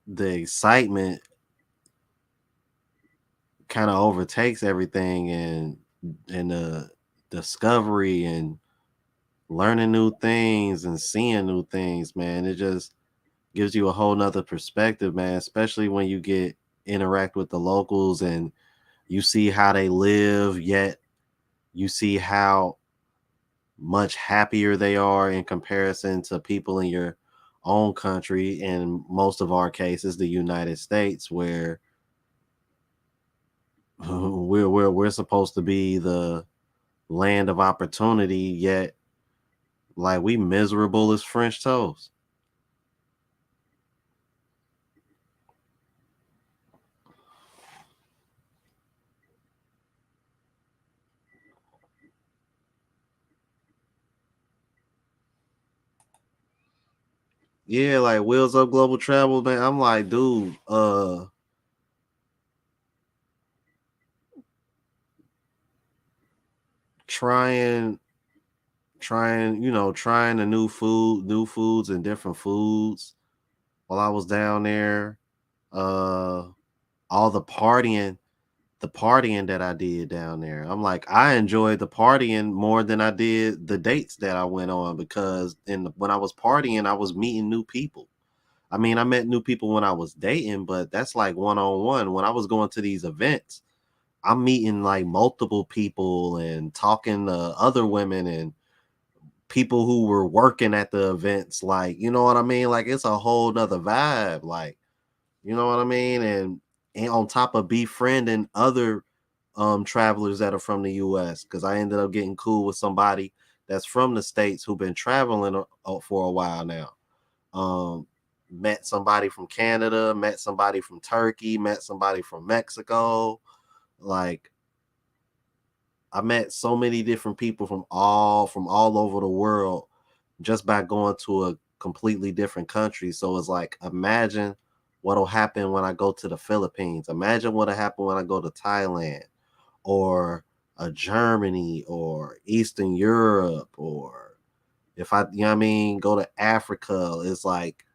S1: the excitement kind of overtakes everything, and the discovery and learning new things and seeing new things, man. It just gives you a whole nother perspective, man, especially when you get interact with the locals and you see how they live, yet you see how much happier they are in comparison to people in your own country, in most of our cases the United States, where we're supposed to be the land of opportunity, yet like we miserable as French toast. Yeah, like Wheels Up Global Travel, man. I'm like, dude, trying, trying the new foods and different foods while I was down there. All the partying that I did down there. I'm like, I enjoyed the partying more than I did the dates that I went on, because when I was partying, I was meeting new people. I mean, I met new people when I was dating, but that's like one-on-one. When I was going to these events, I'm meeting like multiple people and talking to other women and people who were working at the events. Like, you know what I mean? Like it's a whole nother vibe. Like, you know what I mean? And on top of befriending other travelers that are from the US, because I ended up getting cool with somebody that's from the States who've been traveling for a while now. met somebody from Canada, met somebody from Turkey, met somebody from Mexico. Like, I met so many different people from all over the world just by going to a completely different country. So it's like, imagine what'll happen when I go to the Philippines. Imagine what'll happen when I go to Thailand or Germany or Eastern Europe, or if I, you know what I mean, go to Africa. It's like,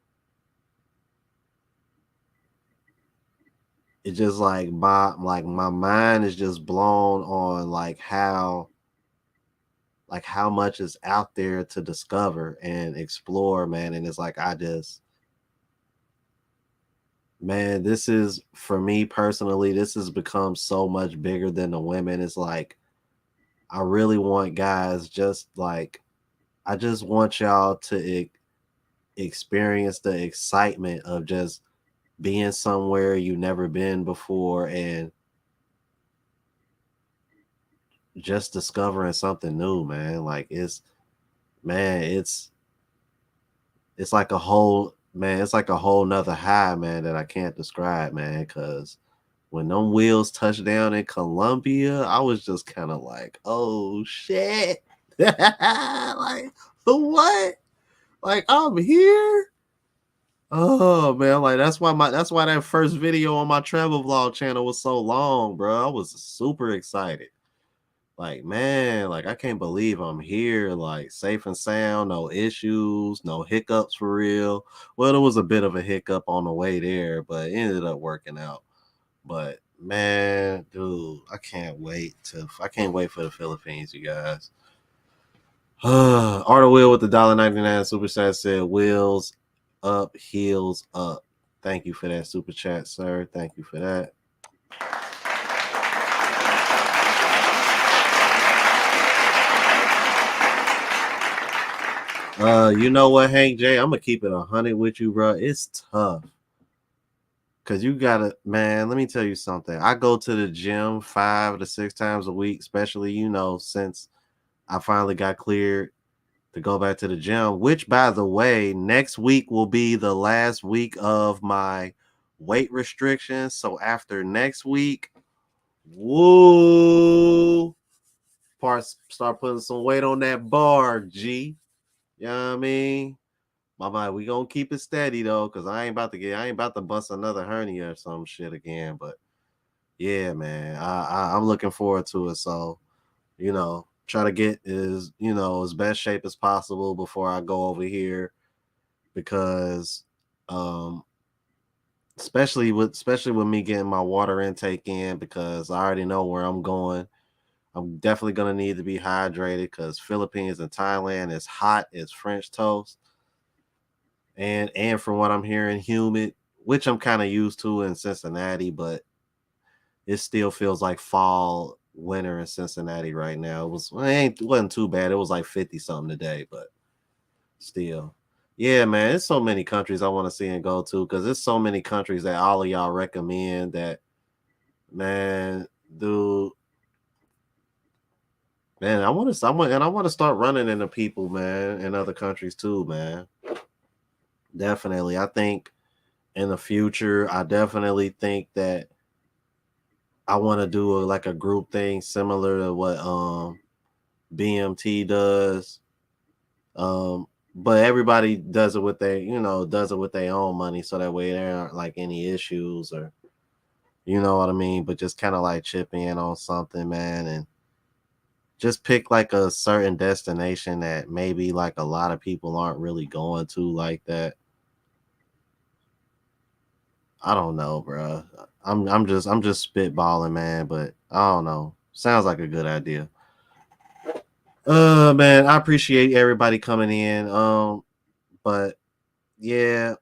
S1: it's just like my mind is just blown on how much is out there to discover and explore, man. And it's like, man, this is, for me personally, this has become so much bigger than the women. It's like, I really want guys, just like, I just want y'all to experience the excitement of just being somewhere you never been before and just discovering something new, man. Like, man, it's like a whole, man, it's like a whole nother high, man, that I can't describe, man. Cause when them wheels touched down in Colombia, I was just kind of like, oh shit. Like, for what? Like, I'm here. Oh man, like that's why that first video on my travel vlog channel was so long, bro. I was super excited. Like, man, like I can't believe I'm here, like safe and sound, no issues, no hiccups for real. Well, there was a bit of a hiccup on the way there, but it ended up working out. But man, dude, I can't wait for the Philippines, you guys. Art of Will with the $1.99 super chat said, wheels up, heels up. Thank you for that super chat, sir. Thank you for that. You know what, Hank J? I'm gonna keep it 100 with you, bro. It's tough. Cause you gotta, man, let me tell you something. I go to the gym 5 to 6 times a week, especially, since I finally got cleared to go back to the gym, which, by the way, next week will be the last week of my weight restrictions. So after next week, woo, start putting some weight on that bar, G. You know what I mean? We gonna keep it steady though, cause I ain't about to bust another hernia or some shit again. But yeah, man, I'm looking forward to it. So, try to get as best shape as possible before I go over here, because especially with me getting my water intake in, because I already know where I'm going. I'm definitely gonna need to be hydrated, because Philippines and Thailand is hot as French toast. And from what I'm hearing, humid, which I'm kind of used to in Cincinnati, but it still feels like fall, winter in Cincinnati right now. It wasn't too bad. It was like 50 something today, but still. Yeah, man, there's so many countries I want to see and go to, because there's so many countries that all of y'all recommend that, man, dude. Man, I want to start running into people, man, in other countries too, man. Definitely. I think in the future, I definitely think that I want to do a group thing similar to what BMT does. But everybody does it with their own money, so that way there aren't like any issues, or you know what I mean, but just kind of like chip in on something, man, and just pick like a certain destination that maybe like a lot of people aren't really going to like that. I don't know, bro. I'm just spitballing, man, but I don't know. Sounds like a good idea. Man, I appreciate everybody coming in. But yeah,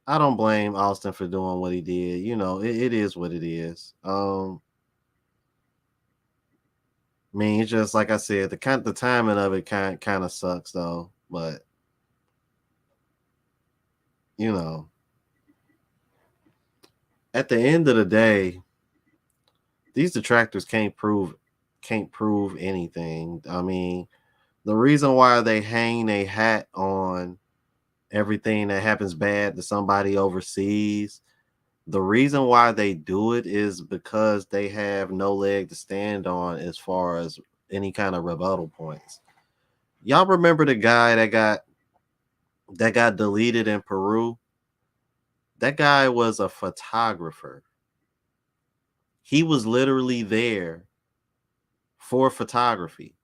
S1: I don't blame Austin for doing what he did. It is what it is. I mean, it's just like I said, the timing of it kind of sucks though. But at the end of the day, these detractors can't prove anything. I mean, the reason why they hang a hat on everything that happens bad to somebody overseas. The reason why they do it is because they have no leg to stand on as far as any kind of rebuttal points. Y'all remember the guy that got deleted in Peru? That guy was a photographer. He was literally there for photography.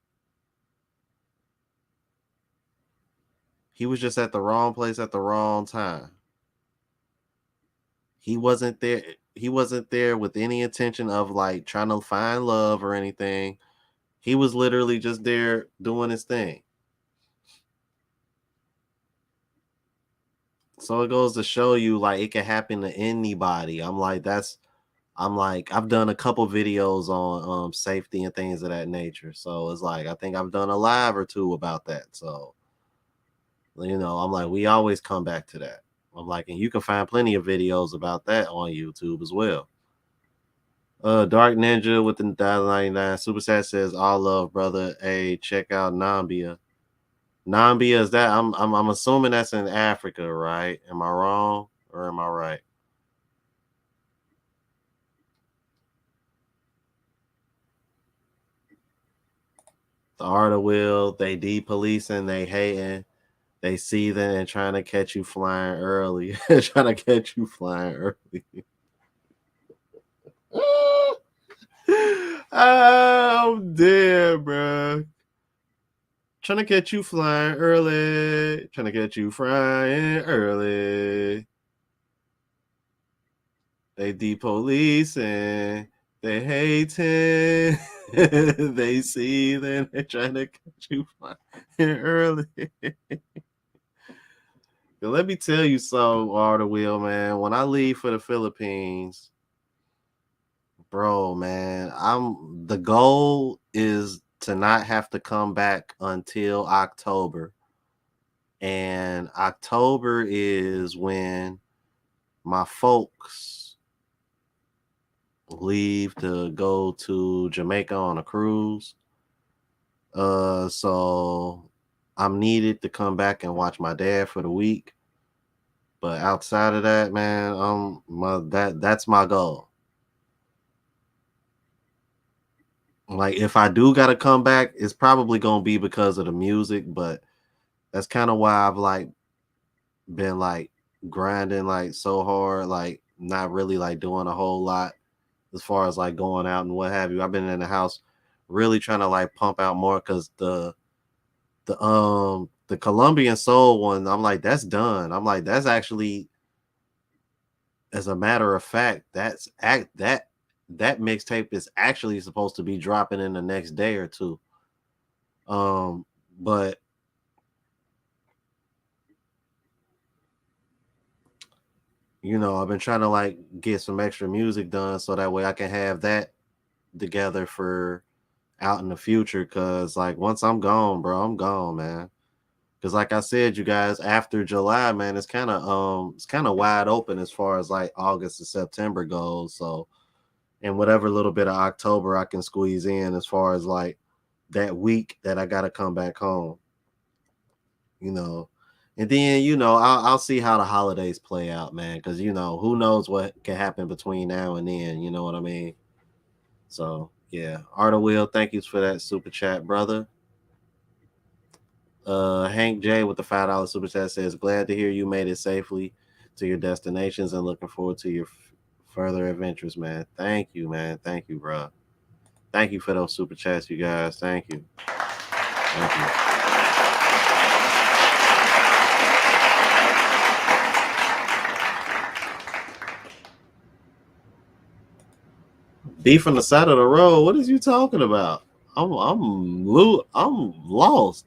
S1: He was just at the wrong place at the wrong time. He wasn't there. He wasn't there with any intention of like trying to find love or anything. He was literally just there doing his thing. So it goes to show you like it can happen to anybody. I've done a couple videos on safety and things of that nature. So it's like I think I've done a live or two about that. So I'm like, we always come back to that. I'm like, and you can find plenty of videos about that on YouTube as well. Dark Ninja with the $1.99 super chat says, "All love, brother. Hey, check out Nambia. Nambia is that? I'm assuming that's in Africa, right? Am I wrong or am I right?" The art of will, they de-policing, they hating, they seething and trying to catch you flying early. Trying to catch you flying early. I'm dead, bro. Trying to catch you flying early. Trying to catch you flying early. They de-policing. They hating. They see then they're trying to catch you flying early. Let me tell you something, Arthur Will, man. When I leave for the Philippines, bro, man, the goal is to not have to come back until October. And October is when my folks leave to go to Jamaica on a cruise. So I'm needed to come back and watch my dad for the week. But outside of that, man, that's my goal. Like if I do gotta come back, it's probably gonna be because of the music, but that's kind of why I've like been like grinding like so hard, like not really like doing a whole lot as far as like going out and what have you. I've been in the house really trying to like pump out more because the Colombian Soul one, I'm like, that's done. I'm like, that's actually, as a matter of fact, that mixtape is actually supposed to be dropping in the next day or two. But I've been trying to like get some extra music done so that way I can have that together for out in the future. Cause like once I'm gone, bro, I'm gone, man. Cause like I said, you guys, after July, man, it's kind of wide open as far as like August to September goes. So, and whatever little bit of October I can squeeze in as far as like that week that I gotta come back home. And then I'll see how the holidays play out, man, because who knows what can happen between now and then. You know what I mean? So yeah, Arta Will, thank you for that super chat, brother. Hank J with the $5 super chat says, "Glad to hear you made it safely to your destinations and looking forward to your further adventures, man." Thank you, man. Thank you, bro. Thank you for those super chats, you guys. Thank you. Thank you. Beef on the side of the road. What is you talking about? I'm lost.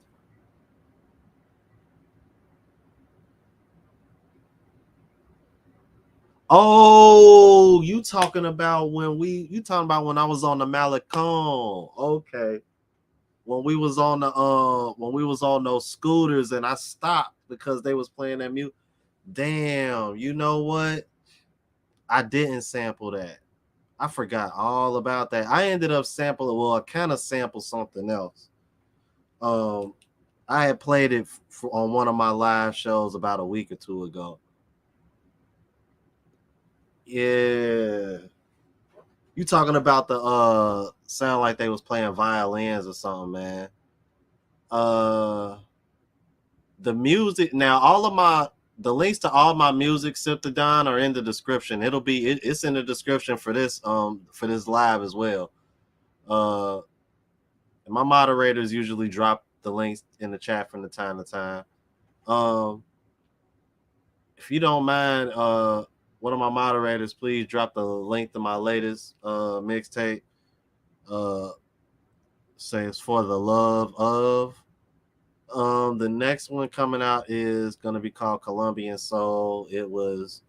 S1: Oh, you talking about when I was on the Malecon. Okay. When we was on those scooters and I stopped because they was playing that music. Damn, you know what? I didn't sample that. I forgot all about that. I ended up sampling, I kind of sampled something else. I had played it on one of my live shows about a week or two ago. Yeah. You talking about the sound like they was playing violins or something, man. The music now, the links to all my music Sifted Don are in the description. It's in the description for this live as well. My moderators usually drop the links in the chat from the time to time. If you don't mind, one of my moderators, please drop the link to my latest mixtape. Say it's for the love of. The next one coming out is gonna be called Colombian Soul. It was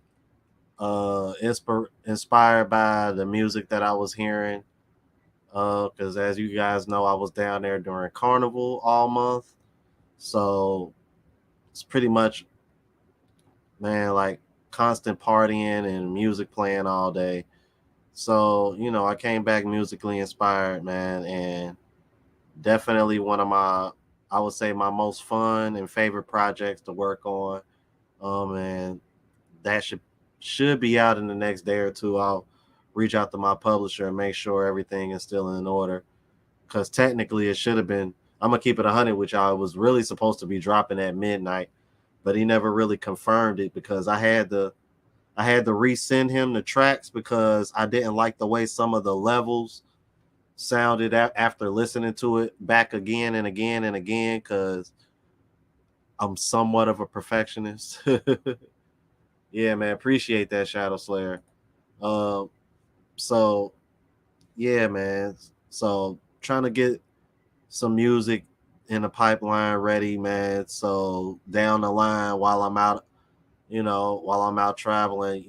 S1: inspired by the music that I was hearing. Because as you guys know, I was down there during Carnival all month. So it's pretty much, man, like constant partying and music playing all day. So, I came back musically inspired, man, and definitely one of I would say my most fun and favorite projects to work on. And that should be out in the next day or two. I'll reach out to my publisher and make sure everything is still in order. Because technically it should have been, I'm going to keep it 100 with y'all. It was really supposed to be dropping at midnight, but he never really confirmed it because I had to resend him the tracks because I didn't like the way some of the levels sounded after listening to it back again and again and again, because I'm somewhat of a perfectionist. Yeah, man, appreciate that, Shadow Slayer. So yeah, man. So trying to get some music in the pipeline ready, man. So down the line while I'm out, while I'm out traveling,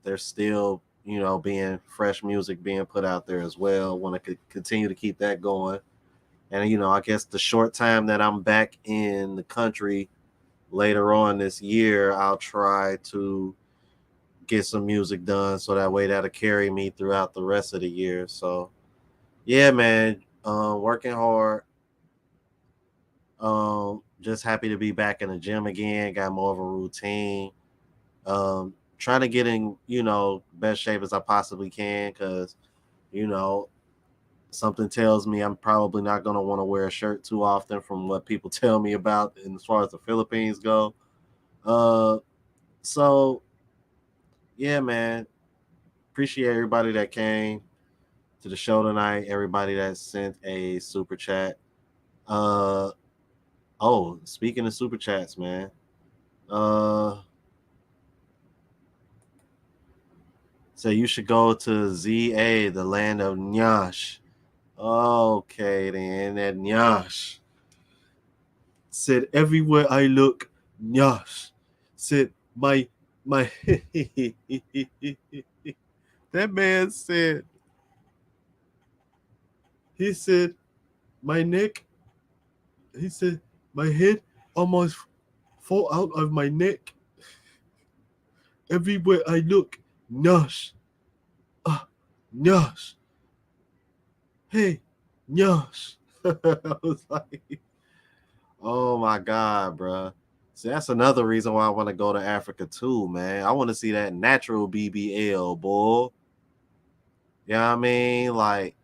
S1: there's still, being fresh music being put out there as well. Want to continue to keep that going. And, I guess the short time that I'm back in the country later on this year, I'll try to get some music done so that way that'll carry me throughout the rest of the year. So, yeah, man, working hard. Just happy to be back in the gym again. Got more of a routine. Trying to get in, best shape as I possibly can because, something tells me I'm probably not going to want to wear a shirt too often from what people tell me about and as far as the Philippines go. So, yeah, man, appreciate everybody that came to the show tonight, everybody that sent a super chat. Speaking of super chats, man, so you should go to ZA, the land of Nyash. Okay, then that Nyash said everywhere I look, Nyash said my that man said, he said my neck, he said my head almost fall out of my neck. Everywhere I look, Nyash. Nyash. Hey, Nyash. I was like, oh my God, bro. See, that's another reason why I want to go to Africa too, man. I want to see that natural BBL, boy. You know what I mean? Like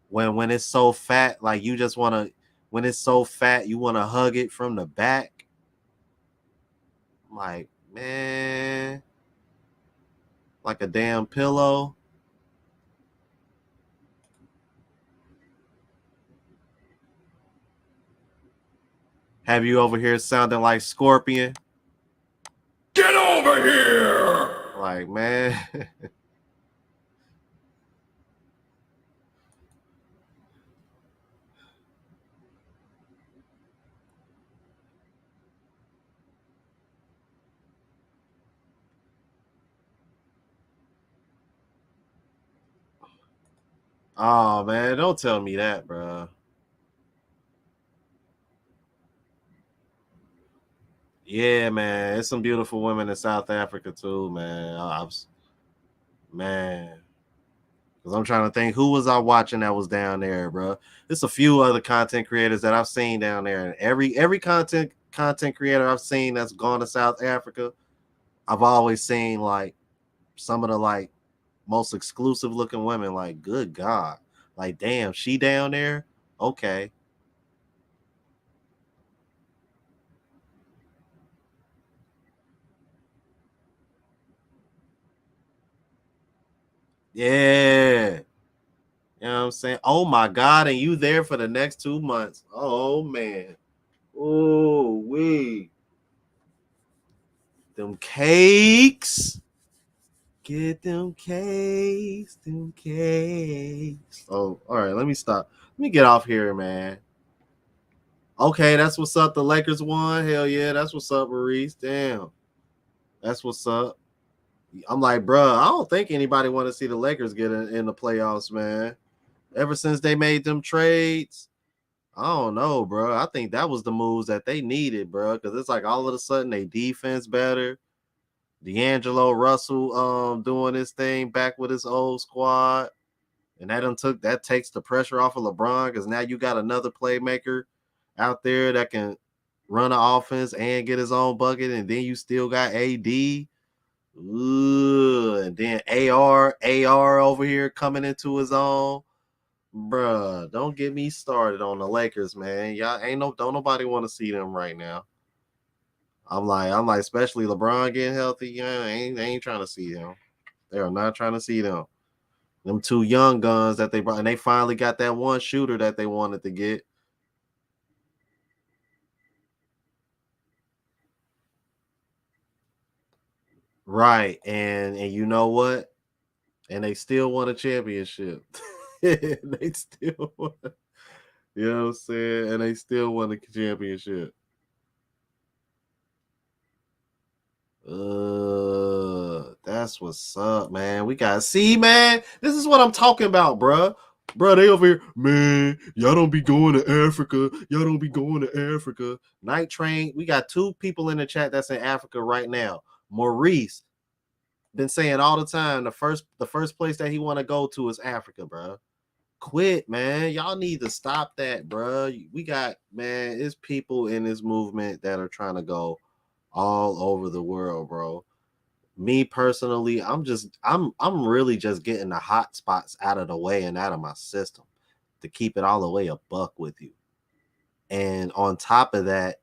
S1: when it's so fat, like you just want to, when it's so fat, you want to hug it from the back. Like, man, like a damn pillow. Have you over here sounding like Scorpion?
S4: Get over here!
S1: Like, man. Oh, man, don't tell me that, bro. Yeah, man, it's some beautiful women in South Africa too, man. Man, Because I'm trying to think, who was I watching that was down there, bro? There's a few other content creators that I've seen down there. And every content creator I've seen that's gone to South Africa, I've always seen like some of the like most exclusive looking women. Like, good God. Like, damn, she down there? Okay. Yeah. You know what I'm saying? Oh my God, and you there for the next 2 months. Oh man. Oh, we. Them cakes. Get them cakes, them cakes. Oh, all right, let me stop. Let me get off here, man. Okay, that's what's up. The Lakers won. Hell yeah, that's what's up, Maurice. Damn. That's what's up. I'm like, bro, I don't think anybody want to see the Lakers get in the playoffs, man. Ever since they made them trades, I don't know, bro. I think that was the moves that they needed, bro. Because it's like all of a sudden they defense better. D'Angelo Russell doing his thing back with his old squad. And that takes the pressure off of LeBron because now you got another playmaker out there that can run an offense and get his own bucket, and then you still got AD. Ooh, and then AR over here coming into his own. Bruh, don't get me started on the Lakers, man. Y'all don't nobody want to see them right now. I'm like, especially LeBron getting healthy. Yeah, they ain't trying to see him. They are not trying to see them. Them two young guns that they brought, and they finally got that one shooter that they wanted to get. Right, and you know what? And they still won a championship. They still won. You know what I'm saying? And they still won the championship. That's what's up, man. We got see, man. This is what I'm talking about, bruh. Bro, they over here, man. Y'all don't be going to Africa. Y'all don't be going to Africa. Night Train. We got 2 people in the chat that's in Africa right now. Maurice been saying all the time the first place that he want to go to is Africa, bro. Quit, man. Y'all need to stop that, bro. We got, man, it's people in this movement that are trying to go all over the world, bro. Me personally, I'm really just getting the hot spots out of the way and out of my system to keep it all the way a buck with you. And on top of that,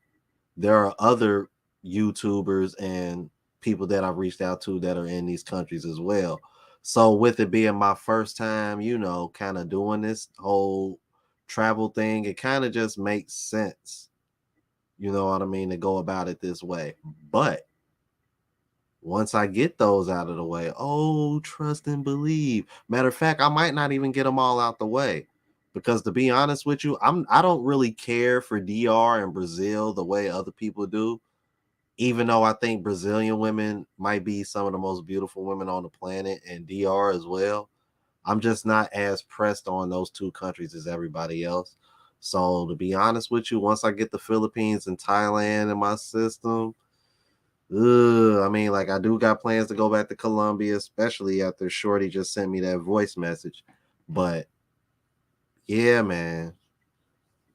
S1: there are other YouTubers and people that I've reached out to that are in these countries as well. So with it being my first time, kind of doing this whole travel thing, it kind of just makes sense. You know what I mean? To go about it this way. But once I get those out of the way, trust and believe. Matter of fact, I might not even get them all out the way. Because to be honest with you, I don't really care for DR and Brazil the way other people do. Even though I think Brazilian women might be some of the most beautiful women on the planet, and DR as well. I'm just not as pressed on those 2 countries as everybody else. So to be honest with you, once I get the Philippines and Thailand in my system, I mean, like I do got plans to go back to Colombia, especially after Shorty just sent me that voice message. But yeah, man,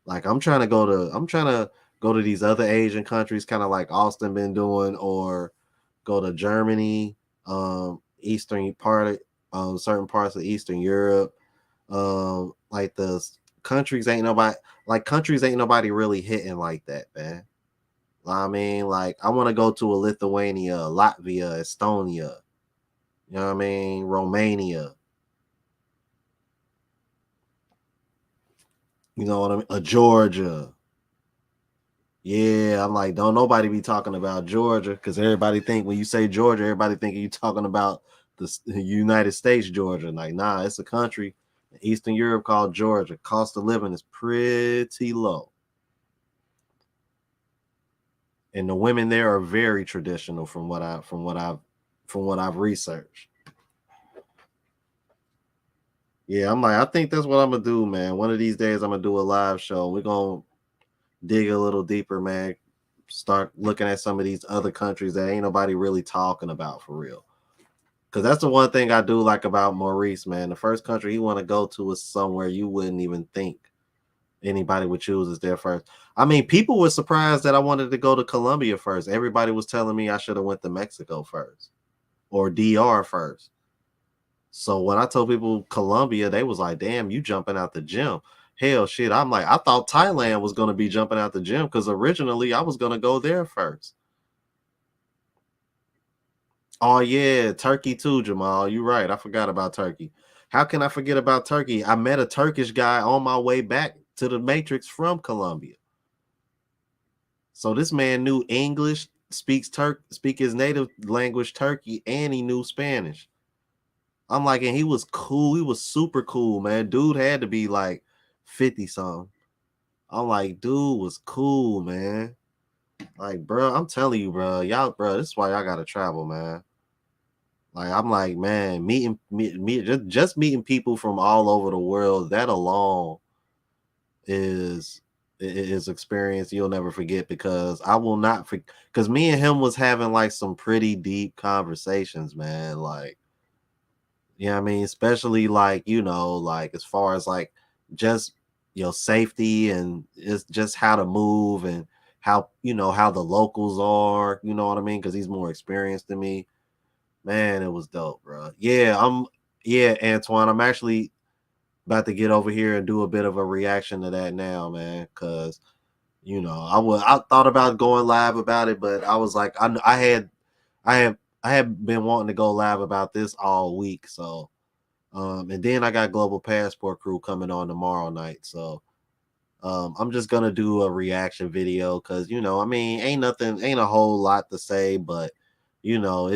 S1: like I'm trying to go to these other Asian countries, kind of like Austin been doing, or go to Germany, eastern part of certain parts of Eastern Europe. Like the countries ain't nobody really hitting like that, man. I mean, like I want to go to a Lithuania, Latvia, Estonia, you know what I mean, Romania. You know what I mean? A Georgia. Yeah, I'm like, don't nobody be talking about Georgia, because everybody think when you say Georgia, everybody think you talking about the United States, Georgia. Like, nah, it's a country in Eastern Europe called Georgia. Cost of living is pretty low. And the women there are very traditional from what I've researched. Yeah, I'm like, I think that's what I'm gonna do, man. One of these days I'm gonna do a live show. We're gonna dig a little deeper, man. Start looking at some of these other countries that ain't nobody really talking about for real. Because that's the one thing I do like about Maurice, man. The first country he want to go to is somewhere you wouldn't even think anybody would choose as their first. I mean, people were surprised that I wanted to go to Colombia first. Everybody was telling me I should have went to Mexico first or DR first. So when I told people Colombia, they was like, damn, you jumping out the gym. Hell, shit. I'm like, I thought Thailand was going to be jumping out the gym because originally I was going to go there first. Oh, yeah, Turkey too, Jamal. You're right. I forgot about Turkey. How can I forget about Turkey? I met a Turkish guy on my way back to the Matrix from Colombia. So this man knew English, speak his native language, Turkey, and he knew Spanish. I'm like, and he was cool. He was super cool, man. Dude had to be like 50-something. I'm like, dude was cool, man. Like, bro, I'm telling you, bro, this is why y'all gotta travel, man. Like, I'm like, man, just meeting people from all over the world, that alone is experience you'll never forget, because I will not forget, because me and him was having like some pretty deep conversations, man. Like, you know what I mean? Especially like, you know, like as far as like just, you know, safety and it's just how to move and how, you know, how the locals are, you know what I mean? Because he's more experienced than me. Man, it was dope, bro. Yeah, Antoine, I'm actually about to get over here and do a bit of a reaction to that now, man, because, you know, I thought about going live about it, but I was like, I have been wanting to go live about this all week. So and then I got Global Passport Crew coming on tomorrow night. So I'm just gonna do a reaction video because, you know, I mean, ain't a whole lot to say, but you know,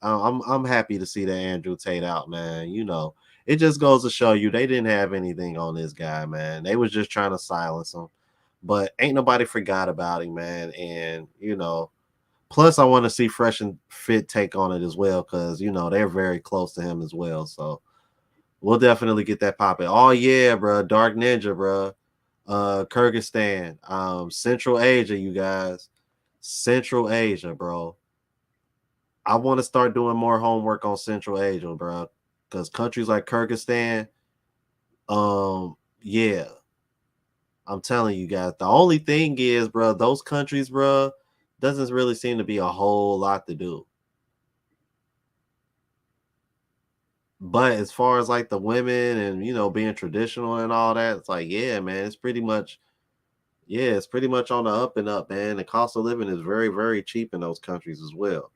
S1: I'm happy to see that Andrew Tate out, man. You know, it just goes to show you they didn't have anything on this guy, man. They was just trying to silence him, but ain't nobody forgot about him, man. And you know, plus I want to see Fresh and Fit take on it as well, because you know they're very close to him as well. So we'll definitely get that popping. Oh yeah, bro, Dark Ninja, bro. Kyrgyzstan, Central Asia, you guys. Central Asia, bro. I want to start doing more homework on Central Asia, bro, because countries like Kyrgyzstan, yeah, I'm telling you guys. The only thing is, bro, those countries, bro, doesn't really seem to be a whole lot to do. But as far as like the women and, you know, being traditional and all that, it's like, yeah, man, it's pretty much on the up and up, man. The cost of living is very, very cheap in those countries as well.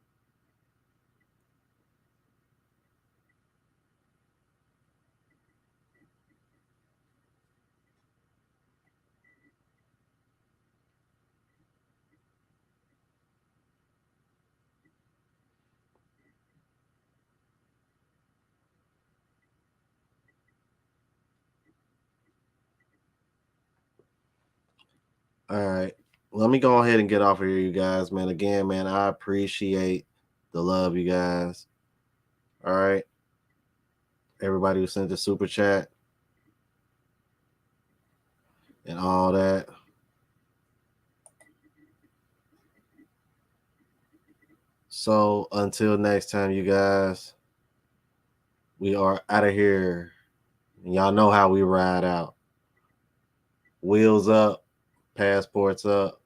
S1: All right. Let me go ahead and get off of here, you guys, man. Again, man, I appreciate the love, you guys. All right. Everybody who sent the super chat and all that. So until next time, you guys, we are out of here. And y'all know how we ride out. Wheels up, passports up.